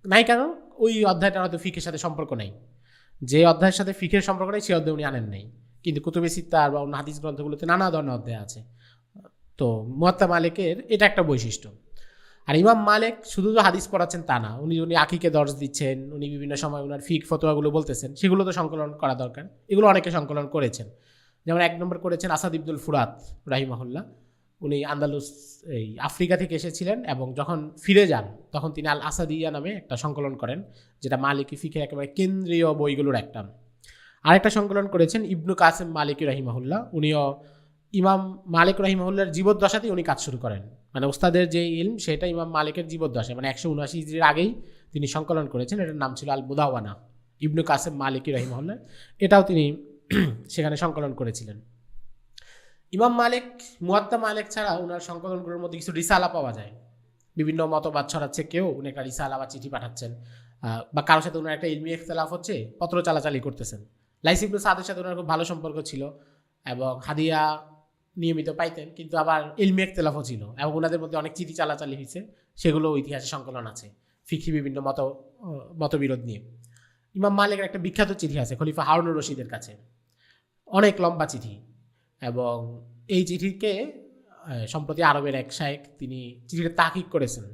নাই কারণ ওই অধ্যায়টা হয়তো ফিকের সাথে সম্পর্ক নেই, যে অধ্যায়ের সাথে ফিকের সম্পর্ক নেই সেই অধ্যায় উনি আনেন নাই, কিন্তু কুতুবে সিত্তার বা অন্য হাদিস গ্রন্থগুলোতে নানা ধরনের অধ্যায় আছে। তো মুয়াত্তা মালিকের এটা একটা বৈশিষ্ট্য। আর ইমাম মালিক শুধু তো হাদিস পড়াচ্ছেন তা না, উনি আকিকে দর্শ দিচ্ছেন, উনি বিভিন্ন সময় ওনার ফিক ফতোয়াগুলো বলতেছেন, সেগুলো তো সংকলন করা দরকার, এগুলো অনেকে সংকলন করেছেন। যেমন 1 নম্বর করেছেন আসাদ ইবনুল ফুরাত রাহিমাহুল্লাহ, উনি আন্দালুস এই আফ্রিকা থেকে এসেছিলেন এবং যখন ফিরে যান তখন তিনি আল আসাদিয়া নামে একটা সংকলন করেন, যেটা মালিকি ফিকের একেবারে কেন্দ্রীয় বইগুলোর একটা। আরেকটা সংকলন করেছেন ইবনু কাসেম মালিকি রাহিমাহুল্লাহ, উনিও ইমাম মালিক রাহিমাহুল্লাহর জীবদ্দশাতেই উনি কাজ শুরু করেন, মানে ওস্তাদের যে ইলম সেটা ইমাম মালিকের জীবদ্দশায় মানে 179 হিজরির আগেই তিনি সংকলন করেছেন। এটার নাম ছিল আল মুদাওয়ানা ইবনু কাসেম মালিকি রাহিমাহুল্লাহ, এটাও তিনি সেখানে সংকলন করেছিলেন। ইমাম মালিক মুয়াত্তা মালিক ছাড়া ওনার সংকলনগুলোর মধ্যে কিছু রিসালা পাওয়া যায়, বিভিন্ন মতবাদ ছড়াচ্ছে, কেউ উনি একটা রিসালা বা চিঠি পাঠাচ্ছেন, বা কারোর সাথে ওনার একটা ইলমি ইখতিলাফ হচ্ছে, পত্র চালাচালি করতেছেন। লাইস ইবনে সাদের সাথে ওনার খুব ভালো সম্পর্ক ছিল এবং হাদিয়া নিয়মিত পাইতেন, কিন্তু আবার ইলমি ইখতিলাফও ছিল এবং ওনাদের মধ্যে অনেক চিঠি চালাচালি হয়েছে, সেগুলো ইতিহাসে সংকলন আছে ফিকহি বিভিন্ন মতবিরোধ নিয়ে। ইমাম মালিকের একটা বিখ্যাত চিঠি আছে খলিফা হারুন রশিদের কাছে, অনেক লম্বা চিঠি, এবং এই চিঠিকে সম্প্রতি আরবের এক শায়েখ তিনি চিঠিটা তাহকিক করেছেন।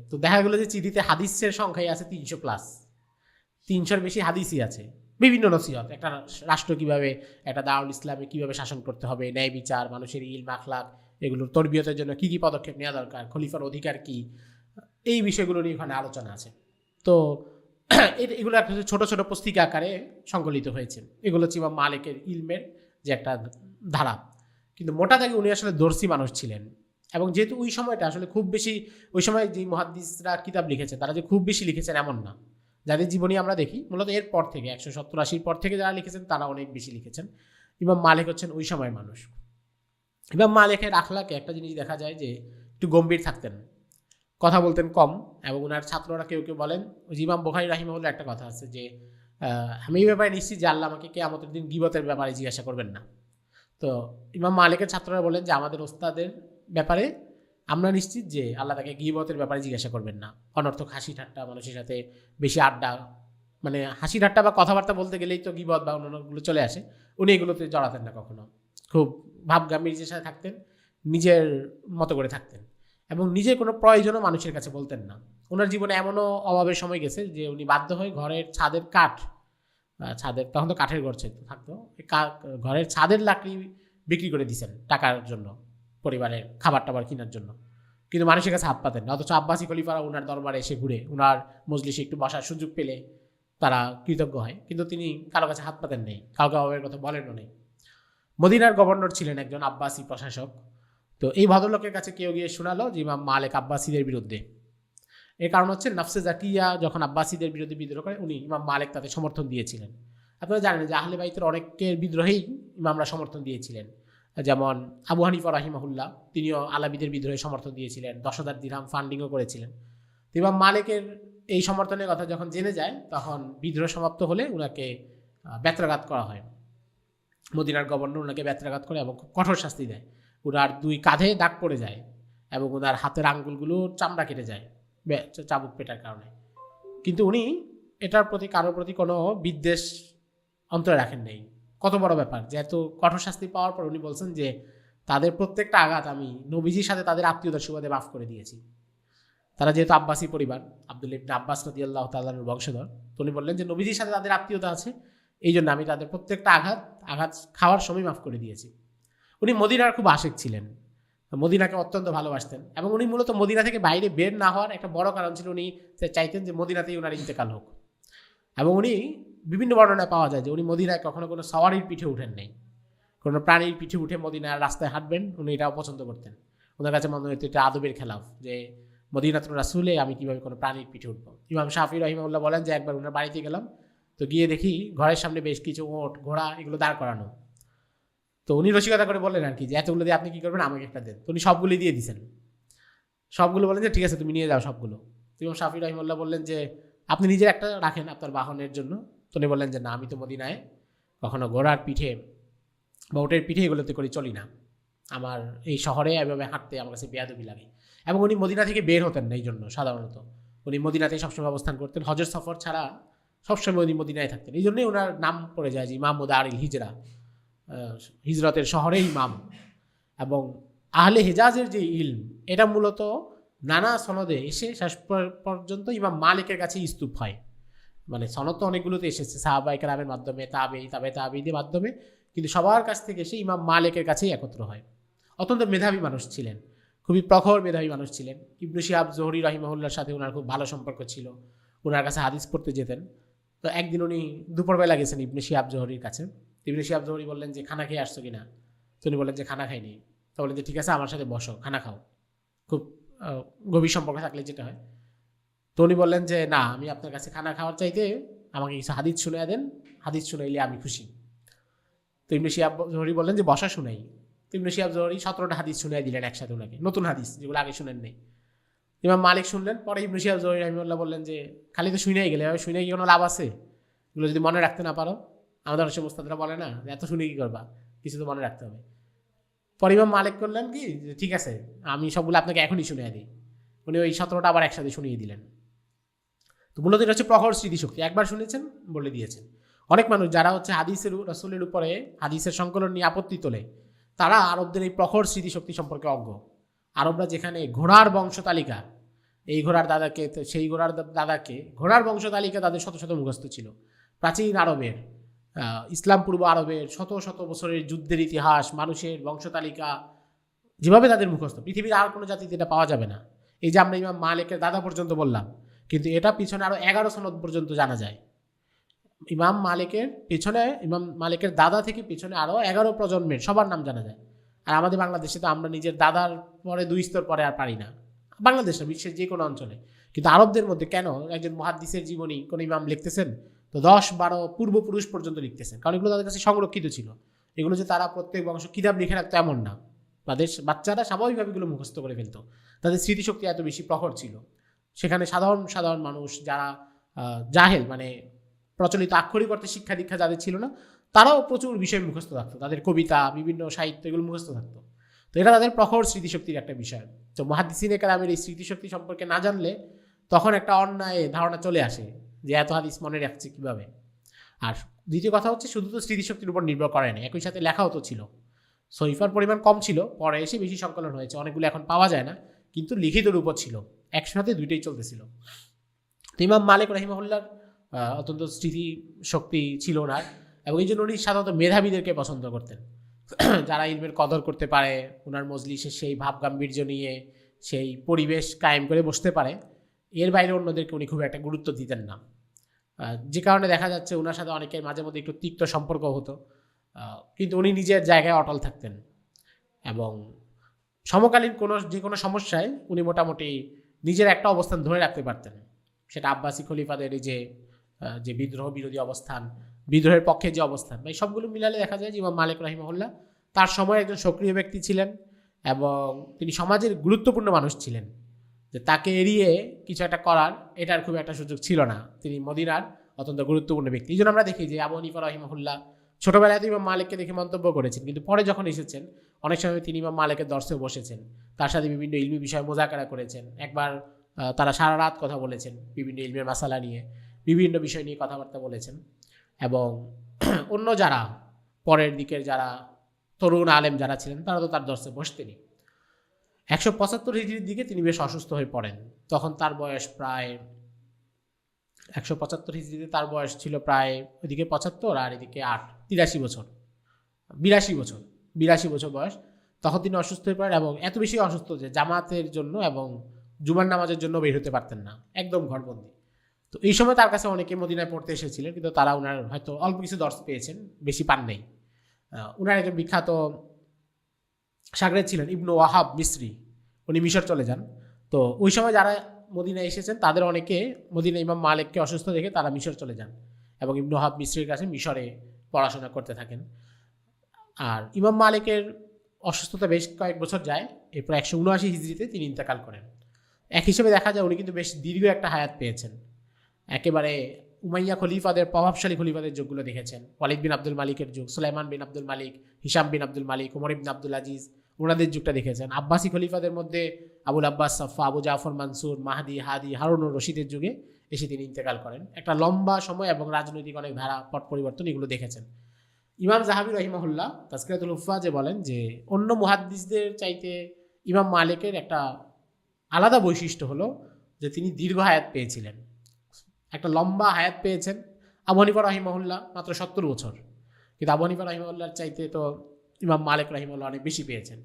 তো দেখা গেল যে চিঠিতে হাদিসের সংখ্যাই আছে 300+, 300-র বেশি হাদিসই আছে। বিভিন্ন নসিহত, একটা রাষ্ট্র কীভাবে, একটা দারুল ইসলামে কীভাবে শাসন করতে হবে, ন্যায় বিচার, মানুষের ইলম আখলাক, এগুলোর তরবিয়তের জন্য কী কী পদক্ষেপ নেওয়া দরকার, খলিফার অধিকার কী, এই বিষয়গুলো নিয়ে ওখানে আলোচনা আছে। তো এগুলো একটা ছোটো ছোটো পুস্তিকা আকারে সংকলিত হয়েছে। এগুলো হচ্ছে ইমাম মালিকের ইলমের যে একটা ধারা। কিন্তু মোটা দাগে উনি আসলে দর্শী মানুষ ছিলেন, এবং যেহেতু ওই সময়টা আসলে খুব বেশি, ওই সময় যে মুহাদ্দিসরা কিতাব লিখেছেন তারা যে খুব বেশি লিখেছেন এমন না। যাদের জীবনী আমরা দেখি মূলত এর পর থেকে 170-80 পর থেকে যারা লিখেছেন তারা অনেক বেশি লিখেছেন। ইমাম মালিক হচ্ছেন ওই সময়ের মানুষ। ইমাম মালিকের আখলাকে একটা জিনিস দেখা যায় যে একটু গম্ভীর থাকতেন, কথা বলতেন কম, এবং ওনার ছাত্ররা কেউ কেউ বলেন, ওই যে ইমাম বুখারী রাহিমাহুল্লাহ একটা কথা আছে যে আমি এই ব্যাপারে নিশ্চিত যে আল্লাহ আমাকে কিয়ামতের দিন গীবতের ব্যাপারে জিজ্ঞাসা করবেন না। তো ইমাম মালিকের ছাত্ররা বলেন যে আমাদের ওস্তাদের ব্যাপারে আমরা নিশ্চিত যে আল্লাহ তাকে গীবতের ব্যাপারে জিজ্ঞাসা করবেন না। অনর্থক হাসি ঠাট্টা, মানুষের সাথে বেশি আড্ডা, মানে হাসি ঠাট্টা বা কথাবার্তা বলতে গেলেই তো গীবত বা অন্যান্যগুলো চলে আসে, উনি এগুলোতে জড়াতেন না কখনো। খুব ভাবগাম্ভীর্যের সাথে থাকতেন, নিজের মতো করে থাকতেন, এবং নিজের কোনো প্রয়োজনও মানুষের কাছে বলতেন না। ওনার জীবনে এমনও অভাবের সময় গেছে যে উনি বাধ্য হয়ে ঘরের ছাদের কাঠ, ছাদের তখন তো কাঠের ঘর থাকতো, ঘরের ছাদের লাকড়ি বিক্রি করে দিয়েছেন টাকার জন্য, পরিবারের খাবার টাবার কেনার জন্য, কিন্তু মানুষের কাছে হাত পাতেন না। অথচ আব্বাসী খলিফারা ওনার দরবারে এসে ঘুরে, ওনার মজলিসে একটু বসার সুযোগ পেলে তারা কৃতজ্ঞ হয়, কিন্তু তিনি কারো কাছে হাত পাতেন নেই, কাউকে অভাবের কথা বলেনও নেই। মদিনার গভর্নর ছিলেন একজন আব্বাসী প্রশাসক। তো এই ভদ্রলোকের কাছে কেউ গিয়ে শোনালো যে ইমাম মালিক আব্বাসীদের বিরুদ্ধে। এর কারণ হচ্ছে নফসে জাকিয়া যখন আব্বাসীদের বিরুদ্ধে বিদ্রোহ করে, উনি ইমাম মালিক তাদের সমর্থন দিয়েছিলেন। আপনারা জানেন যে আহলে বাইতের অনেকের বিদ্রোহেই ইমামরা সমর্থন দিয়েছিলেন, যেমন আবু হানিফা রাহিমাহুল্লাহ, তিনিও আলাবিদের বিদ্রোহে সমর্থন দিয়েছিলেন, 10,000 দিরহাম ফান্ডিংও করেছিলেন। তো ইমাম মালিকের এই সমর্থনের কথা যখন জেনে যায়, তখন বিদ্রোহ সমাপ্ত হলে ওনাকে বেত্রাঘাত করা হয়। মদিনার গভর্নর ওনাকে বেত্রাঘাত করে এবং খুব কঠোর শাস্তি দেয়। ওনার 2 কাঁধে দাগ পড়ে যায় এবং ওনার হাতের আঙ্গুলগুলো চামড়া কেটে যায় চাবুক পেটার কারণে। কিন্তু উনি এটার প্রতি কারোর প্রতি কোনো বিদ্বেষ অন্তরে রাখেন নেই। কত বড় ব্যাপার যে এত কঠোর শাস্তি পাওয়ার পর উনি বলছেন যে তাদের প্রত্যেকটা আঘাত আমি নবীজির সাথে তাদের আত্মীয়তার সুবাদে মাফ করে দিয়েছি। তারা যেহেতু আব্বাসী পরিবার, আব্দুল ইবনে আব্বাস রাদিয়াল্লাহু তাআলার বংশধর, তো উনি বললেন যে নবীজির সাথে তাদের আত্মীয়তা আছে, এই জন্য আমি তাদের প্রত্যেকটা আঘাত খাওয়ার সময় মাফ করে দিয়েছি। উনি মদিনার খুব আশিক ছিলেন, মদিনাকে অত্যন্ত ভালোবাসতেন, এবং উনি মূলত মদিনা থেকে বাইরে বের না হওয়ার একটা বড় কারণ ছিল উনি চাইতেন যে মদিনাতেই ওনার ইন্তেকাল হোক। এবং উনি বিভিন্ন বর্ণনায় পাওয়া যায় যে উনি মদিনায় কখনো কোনো সওয়ারির পিঠে উঠেন নেই, কোনো প্রাণীর পিঠে উঠে মদিনার রাস্তায় হাঁটবেন উনি এটাও পছন্দ করতেন। ওনার কাছে মনে হতো এটা আদবের খেলাফ যে মদিনাতুর রাসূলে আমি কীভাবে কোনো প্রাণীর পিঠে উঠবো। ইমাম শাফি রাহিমাহুল্লাহ বলেন যে একবার ওনার বাড়িতে গেলাম, তো গিয়ে দেখি ঘরের সামনে বেশ কিছু ওট ঘোড়া এগুলো দাঁড় করানো। তো উনি রসিকতা করে বললেন আর কি যে এতগুলো দিয়ে আপনি কী করবেন, আমাকে একটা দেন। তো উনি সবগুলি দিয়ে দিয়েছেন, সবগুলো বলেন যে ঠিক আছে তুমি নিয়ে যাও সবগুলো। তো ইমাম শাফি রাহিমাহুল্লাহ বললেন যে আপনি নিজের একটা রাখেন আপনার বাহনের জন্য। তো উনি বললেন যে না, আমি তো মদিনায় কখনো ঘোড়ার পিঠে বা ওটের পিঠে এগুলোতে করে চলি না, আমার এই শহরে এভাবে হাঁটতে আমার কাছে বেয়াদবি লাগে। এবং উনি মদিনা থেকে বের হতেন না, এই জন্য সাধারণত উনি মদিনাতেই সবসময় অবস্থান করতেন, হজের সফর ছাড়া সবসময় উনি মদিনায় থাকতেন। এই জন্যই ওনার নাম পড়ে যায় যে ইমাম দারিল হিজরা, হিজরতের শহরের ইমাম। এবং আহলে হেজাজের যে ইলম, এটা মূলত নানা সনদে এসে শেষ পর্যন্ত ইমাম মালিকের কাছে স্তূপ হয়। মানে সনদ তো অনেকগুলোতে এসেছে সাহাবায়ে কেরামের মাধ্যমে, তাবেঈদের মাধ্যমে, কিন্তু সবার কাছ থেকে এসে ইমাম মালিকের কাছেই একত্র হয়। অত্যন্ত মেধাবী মানুষ ছিলেন, খুবই প্রখর মেধাবী মানুষ ছিলেন। ইবনে শিহাব জোহরি রাহিমাহুল্লাহর সাথে ওনার খুব ভালো সম্পর্ক ছিল, ওনার কাছে হাদিস পড়তে যেতেন। তো একদিন উনি দুপুরবেলা গেছেন ইবনে শিহাব জোহরির কাছে। ইবনে শিহাব জোহরি বললেন যে খানা খেয়ে আসছো কিনা? তো উনি বললেন যে খানা খাইনি। তো বললেন যে ঠিক আছে আমার সাথে বসো, খানা খাও। খুব গভীর সম্পর্ক থাকলে যেটা হয়। তো উনি বললেন যে না, আমি আপনার কাছে খানা খাওয়ার চাইতে আমাকে কিছু হাদিস শুনিয়ে দেন, হাদিস শুনাইলে আমি খুশি। তো ইবনে শিহাব জোহরি বললেন যে বসা শুনাই। তো ইবনে শিহাব জোহরি 17টা হাদিস শুনিয়ে দিলেন একসাথে ওনাকে, নতুন হাদিস যেগুলো আগে শুনেন নেই। ইমাম মালিক শুনলেন। পরে ইবনে শিহাব জোহরি রাহিমাহুল্লাহ বললেন যে খালি তো শুনেই গেলে, শুনে কি কোনো লাভ আছে? এগুলো যদি মনে রাখতে না পারো, আমাদের অবশ্য মুস্তাদরা বলে না এত শুনে কি করবা, কিছু তো মনে রাখতে হবে। পরে ইমাম মালিক করলেন কি যে ঠিক আছে আমি সবগুলো আপনাকে এখনই শুনিয়ে দিই। উনি ওই 17টা আবার একসাথে শুনিয়ে দিলেন। তো মূলত এটা হচ্ছে প্রখর স্মৃতিশক্তি, একবার শুনেছেন বলে দিয়েছেন। অনেক মানুষ যারা হচ্ছে হাদিসের রাসূলের উপরে হাদিসের সংকলন নিয়ে আপত্তি তোলে, তারা আরবদের এই প্রখর স্মৃতিশক্তি সম্পর্কে অজ্ঞ। আরবরা যেখানে ঘোড়ার বংশ তালিকা, এই ঘোড়ার দাদাকে সেই ঘোড়ার দাদাকে, ঘোড়ার বংশ তালিকা তাদের শত শত মুখস্থ ছিল। প্রাচীন আরবের ইসলাম পূর্ব আরবের শত শত বছরের যুদ্ধের ইতিহাস, মানুষের বংশতালিকা যেভাবে তাদের মুখস্থ, পৃথিবীর আর কোনো জাতিতে এটা পাওয়া যাবে না। এই যে আমরা ইমাম মালিকের দাদা পর্যন্ত বললাম, কিন্তু এটা পিছনে আরও 11 সনদ পর্যন্ত জানা যায়। ইমাম মালিকের দাদা থেকে পিছনে আরও 11 প্রজন্মের সবার নাম জানা যায়। আর আমাদের বাংলাদেশে তো আমরা নিজের দাদার পরে 2 স্তর পরে আর পারি না, বাংলাদেশে বিশ্বের যে কোনো অঞ্চলে। কিন্তু আরবদের মধ্যে কেন একজন মুহাদ্দিসের জীবনী কোনো ইমাম লিখতেছেন তো 10-12 পূর্বপুরুষ পর্যন্ত লিখতেছেন, কারণ এগুলো তাদের কাছে সংরক্ষিত ছিল। এগুলো যে তারা প্রত্যেক বংশ কিতাব লিখে রাখতো এমন না, তাদের বাচ্চারা স্বাভাবিকভাবে এগুলো মুখস্থ করে ফেলতো। তাদের স্মৃতিশক্তি এত বেশি প্রখর ছিল। সেখানে সাধারণ মানুষ যারা জাহেল, মানে প্রচলিত আক্ষরিক অর্থে শিক্ষা দীক্ষা যাদের ছিল না, তারাও প্রচুর বিষয় মুখস্থ থাকতো। তাদের কবিতা, বিভিন্ন সাহিত্য এগুলো মুখস্থ থাকতো। তো এটা তাদের প্রখর স্মৃতিশক্তির একটা বিষয়। তো মুহাদ্দিসিনে কেরামের এই স্মৃতিশক্তি সম্পর্কে না জানলে তখন একটা অন্যায় ধারণা চলে আসে যে এত হাদিস মনে রাখছে কীভাবে। আর দ্বিতীয় কথা হচ্ছে, শুধু তো স্মৃতিশক্তির উপর নির্ভর করে না, একই সাথে লেখাও তো ছিল। সহিফার পরিমাণ কম ছিল, পরে এসে বেশি সংকলন হয়েছে, অনেকগুলো এখন পাওয়া যায় না, কিন্তু লিখিত রূপও ছিল, একসাথে দুইটাই চলতেছিল। তো ইমাম মালিক রাহিমাহুল্লাহর অত্যন্ত স্মৃতিশক্তি ছিল ওনার, এবং এই জন্য উনি সাধারণত মেধাবীদেরকে পছন্দ করতেন, যারা ইলমের কদর করতে পারে, ওনার মজলিসে সেই ভাব গাম্ভীর্য নিয়ে সেই পরিবেশ কায়েম করে বসতে পারে। এর বাইরে অন্যদেরকে উনি খুব একটা গুরুত্ব দিতেন না, যে কারণে দেখা যাচ্ছে ওনার সাথে অনেকের মাঝে মধ্যে একটু তিক্ত সম্পর্ক হতো, কিন্তু উনি নিজের জায়গায় অটল থাকতেন। এবং সমকালীন যে কোনো সমস্যায় উনি মোটামুটি নিজের একটা অবস্থান ধরে রাখতে পারতেন। সেটা আব্বাসী খলিফাদের এই যে বিদ্রোহ বিরোধী অবস্থান, বিদ্রোহের পক্ষে যে অবস্থান, এই সবগুলো মিলালে দেখা যায় যে ইমাম মালিক রাহিমাহুল্লাহ তার সময় একজন সক্রিয় ব্যক্তি ছিলেন, এবং তিনি সমাজের গুরুত্বপূর্ণ মানুষ ছিলেন। যে তাকে এড়িয়ে কিছু একটা করার এটার খুব একটা সুযোগ ছিল না। তিনি মদিনার অত্যন্ত গুরুত্বপূর্ণ ব্যক্তি। এই জন্য আমরা দেখি যে আবু হানিফা রাহিমাহুল্লাহ ছোটবেলায় তো ইমাম মালিককে দেখে মন্তব্য করেছেন, কিন্তু পরে যখন এসেছেন অনেক সময় তিনি ইমাম মালিকের দর্শেও বসেছেন, তার সাথে বিভিন্ন ইলমি বিষয়ে মোজাকারা করেছেন। একবার তারা সারা রাত কথা বলেছেন বিভিন্ন ইলমের মাসালা নিয়ে, বিভিন্ন বিষয় নিয়ে কথাবার্তা বলেছেন। এবং অন্য যারা পরের দিকের যারা তরুণ আলেম যারা ছিলেন, তারা তো তার দর্শে বসতেনি। 175 হিজরির দিকে তিনি বেশ অসুস্থ হয়ে পড়েন। তখন তার বয়স প্রায় 175 হিজরিতে তার বয়স ছিল প্রায় ওইদিকে 75 আর এদিকে 8, 83 বছর, 82 বছর বয়স। তখন তিনি অসুস্থ হয়ে পড়েন, এবং এত বেশি অসুস্থ যে জামাতের জন্য এবং জুমার নামাজের জন্য বের হতে পারতেন না, একদম ঘরবন্দি। তো এই সময় তার কাছে অনেকে মদিনায় পড়তে এসেছিলেন, কিন্তু তারা ওনার হয়তো অল্প কিছু দর্শ পেয়েছেন, বেশি পান নেই। ওনার একজন বিখ্যাত শাগরেদ ছিলেন ইবনু ওয়াহাব মিসরি, উনি মিশর চলে যান। তো ওই সময় যারা মদিনায় এসেছেন তাদের অনেকে মদিনা ইমাম মালিককে অসুস্থ দেখে তারা মিশর চলে যান, এবং ইবনু ওয়াহাব মিসরির কাছে মিশরে পড়াশোনা করতে থাকেন। আর ইমাম মালিকের অসুস্থতা বেশ কয়েক বছর যায়, এরপর 179 হিজরিতে তিনি ইন্তেকাল করেন। এক হিসেবে দেখা যায় উনি কিন্তু বেশ দীর্ঘ একটা হায়াত পেয়েছেন। একেবারে উমাইয়া খলিফাদের, প্রভাবশালী খলিফাদের যুগগুলো দেখেছেন, ওয়ালিদ বিন আব্দুল মালিকের যুগ, সুলাইমান বিন আব্দুল মালিক, হিসাম বিন আব্দুল মালিক, ওমর ইবনে আব্দুল আজিজ, ওনাদের যুগটা দেখেছেন। আব্বাসী খলিফাদের মধ্যে আবুল আব্বাস সাফা, আবু জাফর মানসুর, মাহদি, হাদি, হারুনুর রশিদের যুগে এসে তিনি ইন্তেকাল করেন। একটা লম্বা সময় এবং রাজনৈতিক অনেক ধারা পট পরিবর্তন এগুলো দেখেছেন। ইমাম জাহাবি রহিমাহুল্লাহ তাজকিরাতুল হুফাজে বলেন যে অন্য মুহাদ্দিসদের চাইতে ইমাম মালিকের একটা আলাদা বৈশিষ্ট্য হলো যে তিনি দীর্ঘ হায়াত পেয়েছিলেন, একটা লম্বা হায়াত পেয়েছেন। আবু হানিফা রাহিমাহুল্লাহ মাত্র 70 বছর, কিন্তু আবু হানিফা রাহিমাহুল্লাহর চাইতে তো ইমাম মালিক রাহিমাহুল্লাহ অনেক বেশি পেয়েছেন।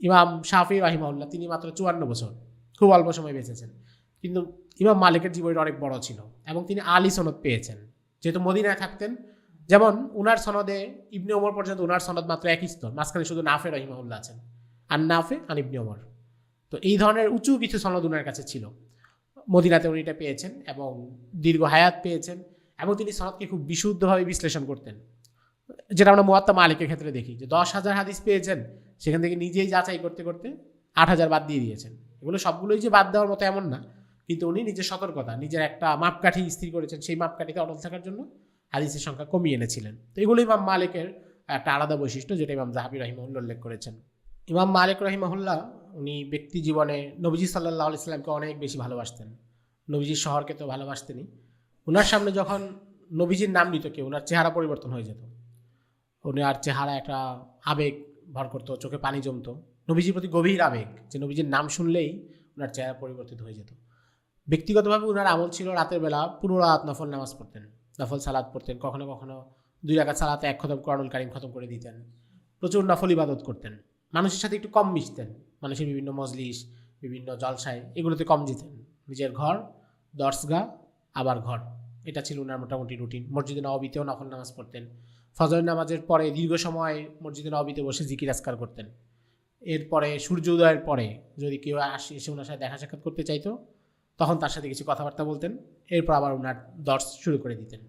ইমাম শাফি রাহিমাহুল্লাহ তিনি মাত্র 54 বছর, খুব অল্প সময় বেঁচেছেন। কিন্তু ইমাম মালিকের জীবনটা অনেক বড় ছিল, এবং তিনি আলী সনদ পেয়েছেন, যেহেতু মদিনায় থাকতেন। যেমন উনার সনদে ইবনে ওমর পর্যন্ত উনার সনদ মাত্র একই স্তর, মাঝখানে শুধু নাফে রাহিমাহুল্লাহ আছেন, আর নাফে আন ইবনে ওমর। তো এই ধরনের উঁচু কিছু সনদ উনার কাছে ছিল, মদিনাতে উনি এটা পেয়েছেন, এবং দীর্ঘ হায়াত পেয়েছেন। এবং তিনি সনদকে খুব বিশুদ্ধভাবে বিশ্লেষণ করতেন, যেটা আমরা মুয়াত্তা মালিকের ক্ষেত্রে দেখি যে 10,000 হাদিস পেয়েছেন, সেখান থেকে নিজেই যাচাই করতে করতে 8,000 বাদ দিয়ে দিয়েছেন। এগুলো সবগুলোই যে বাদ দেওয়ার মতো এমন না, কিন্তু উনি নিজের সতর্কতা, নিজের একটা মাপকাঠি স্থির করেছেন, সেই মাপকাঠিতে অটল থাকার জন্য হাদিসের সংখ্যা কমিয়ে এনেছিলেন। তো এগুলো ইমাম মালিকের একটা আলাদা বৈশিষ্ট্য, যেটা ইমাম জাহাবি রাহিমাহুল্লাহ উল্লেখ করেছেন। ইমাম মালিক রাহিমাহুল্লাহ উনি ব্যক্তি জীবনে নবীজি সাল্লাল্লাহু আলাইহি সাল্লামকে অনেক বেশি ভালোবাসতেন, নবীজির শহরকে তো ভালোবাসতেনই। ওনার সামনে যখন নবীজির নাম নিত কেউ, ওনার চেহারা পরিবর্তন হয়ে যেত। ওনার চেহারা একটা আবেগ ভর করতো, চোখে পানি জমতো, নবীজির প্রতি গভীর আবেগ, যে নবীজির নাম শুনলেই ওনার চেহারা পরিবর্তিত হয়ে যেত। ব্যক্তিগতভাবে ওনার আমল ছিল রাতের বেলা পুরো রাত নফল নামাজ পড়তেন, নফল সালাত পড়তেন, কখনো কখনো 2 রাকাত সালাতে 1 খতম কোরআনুল কারীম খতম করে দিতেন। প্রচুর নফল ইবাদত করতেন। মানুষের সাথে একটু কম মিশতেন। মানুষের বিভিন্ন মজলিস, বিভিন্ন জলসায় এগুলোতে কম যেতেন। নিজের ঘর, দরসগাহ, আবার ঘর। এটা ছিল ওনার মোটামুটি রুটিন। মসজিদে নববীতেও নফল নামাজ পড়তেন। ফজর নামাজের পরে দীর্ঘ সময় মসজিদে নববীতে বসে জিকির আজকার করতেন। এরপরে সূর্য উদয়ের পরে যদি কেউ এসে ওনার সাথে দেখা সাক্ষাৎ করতে চাইতো, তখন তার সাথে কিছু কথাবার্তা বলতেন। এরপর আবার ওনার দর্স শুরু করে দিতেন।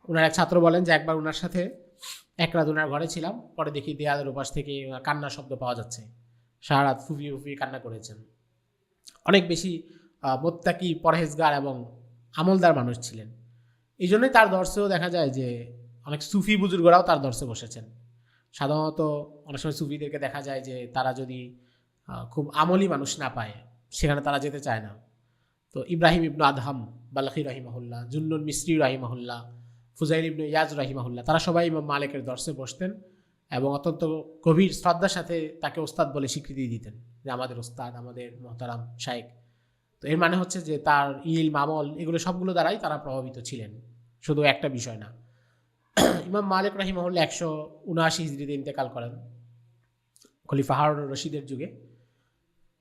ওনার এক ছাত্র বলেন যে একবার ওনার সাথে এক রাত ওনার ঘরে ছিলাম, পরে দেখি দেয়ালের ওপাশ থেকে কান্নার শব্দ পাওয়া যাচ্ছে। সারা রাত ফুপিয়ে ফুপিয়ে কান্না করেছেন। অনেক বেশি মোত্তাকি, পরহেজগার এবং আমলদার মানুষ ছিলেন। এই জন্যই তার দর্শেও দেখা যায় যে অনেক সুফি বুজুর্গরাও তার দর্শে বসেছেন। সাধারণত অনেক সময় সুফিদেরকে দেখা যায় যে তারা যদি খুব আমলি মানুষ না পায়, সেখানে তারা যেতে চায় না। তো ইব্রাহিম ইবনু আদহাম বালাখি রাহিমাহুল্লাহ, জুন্নুন মিসরি রাহিমাহুল্লাহ, ফুজাইল ইবনু ইয়াজ রাহিমাহুল্লাহ, তারা সবাই ইমাম মালিকের দর্শে বসতেন এবং অত্যন্ত গভীর শ্রদ্ধার সাথে তাকে ওস্তাদ বলে স্বীকৃতি দিতেন যে আমাদের ওস্তাদ, আমাদের মোহতারাম শায়েখ। তো এর মানে হচ্ছে যে তার ইলম, আমল এগুলো সবগুলো দ্বারাই তারা প্রভাবিত ছিলেন, শুধু একটা বিষয় না। ইমাম মালিক রাহিমাহুল্লাহ 179 হিজরিতে ইন্তেকাল করেন, খলিফা হারুন রশিদের যুগে।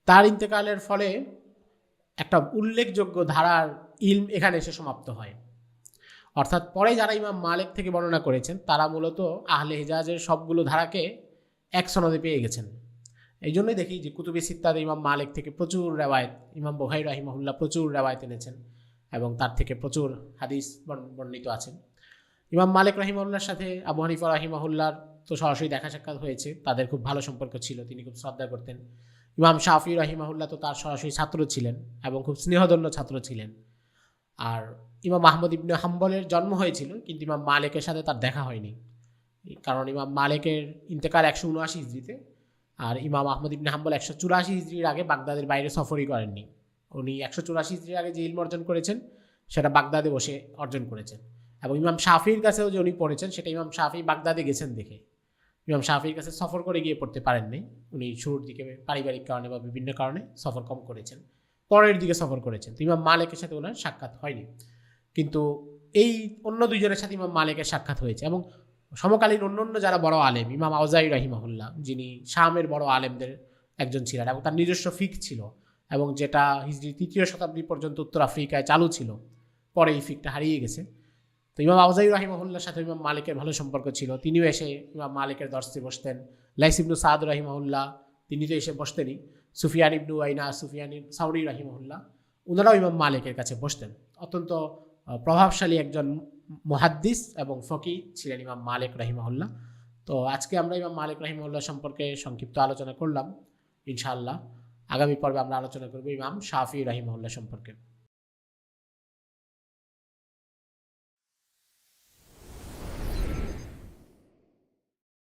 তার ইন্তেকালের ফলে একটা উল্লেখযোগ্য ধারার ইলম এখানে এসে সমাপ্ত হয়। অর্থাৎ পরে যারা ইমাম মালিক থেকে বর্ণনা করেছেন তারা মূলত আহলে হিজাজের সবগুলো ধারাকে এক সনদে পেয়ে গেছেন। এই জন্যই দেখি যে কুতুবে সিত্তাতে ইমাম মালিক থেকে প্রচুর রেওয়ায়েত, ইমাম বুখারী রাহিমাহুল্লাহ প্রচুর রেওয়ায়েত এনেছেন এবং তার থেকে প্রচুর হাদিস বর্ণিত আছেন। ইমাম মালিক রাহিমাহুল্লাহর সাথে আবু হানিফা রাহিমাহুল্লাহর তো সরাসরি দেখা সাক্ষাৎ হয়েছে, তাদের খুব ভালো সম্পর্ক ছিল, তিনি খুব শ্রদ্ধা করতেন। ইমাম শাফি রাহিমাহুল্লাহ তো তার সরাসরি ছাত্র ছিলেন এবং খুব স্নেহধন্য ছাত্র ছিলেন। আর ইমাম আহমদ ইবনে হাম্বলের জন্ম হয়েছিল, কিন্তু ইমাম মালিকের সাথে তার দেখা হয়নি, কারণ ইমাম মালিকের ইন্তেকাল 179 হিজরিতে, আর ইমাম আহমদ ইবনে হাম্বল 184 হিজরির আগে বাগদাদের বাইরে সফরই করেননি। উনি 184 হিজরির আগে যে ইলম অর্জন করেছেন সেটা বাগদাদে বসে অর্জন করেছেন। এবং ইমাম শাফির কাছেও যে উনি পড়েছেন সেটা ইমাম শাফি বাগদাদে গেছেন দেখে। ইমাম শাফির কাছে সফর করে গিয়ে পড়তে পারেননি, উনি শুরুর দিকে পারিবারিক কারণে বা বিভিন্ন কারণে সফর কম করেছেন, পরের দিকে সফর করেছেন। তো ইমাম মালিকের সাথে ওনার সাক্ষাৎ হয়নি, কিন্তু এই অন্য দুইজনের সাথে ইমাম মালিকের সাক্ষাৎ হয়েছে। এবং সমকালীন অন্য যারা বড় আলেম, ইমাম আউজাই রাহিমাহুল্লাহ যিনি শামের বড় আলেমদের একজন ছিলেন এবং তার নিজস্ব ফিক ছিল, এবং যেটা হিজরি 3য় শতাব্দী পর্যন্ত উত্তর আফ্রিকায় চালু ছিল, পরে এই ফিকটা হারিয়ে গেছে। তো ইমাম আউজাই রাহিমাহুল্লাহর সাথে ইমাম মালিকের ভালো সম্পর্ক ছিল, তিনিও এসে ইমাম মালিকের দর্শে বসতেন। লাইস ইবনু সাদ রাহিমাহুল্লাহ তিনি তো এসে বসতেনই, সুফিয়ান ইবনু আইনা, সুফিয়ান সাউরি রাহিমাহুল্লাহ ওনারাও ইমাম মালিকের কাছে বসতেন। অত্যন্ত প্রভাবশালী একজন মুহাদ্দিস এবং ফকি ছিলেন ইমাম মালিক রাহিমাহুল্লাহ। তো আজকে আমরা ইমাম মালিক রাহিমাহুল্লাহ সম্পর্কে সংক্ষিপ্ত আলোচনা করলাম। ইনশাআল্লাহ আগামী পর্বে আমরা আলোচনা করব ইমাম শাফি রাহিমাহুল্লাহ সম্পর্কে।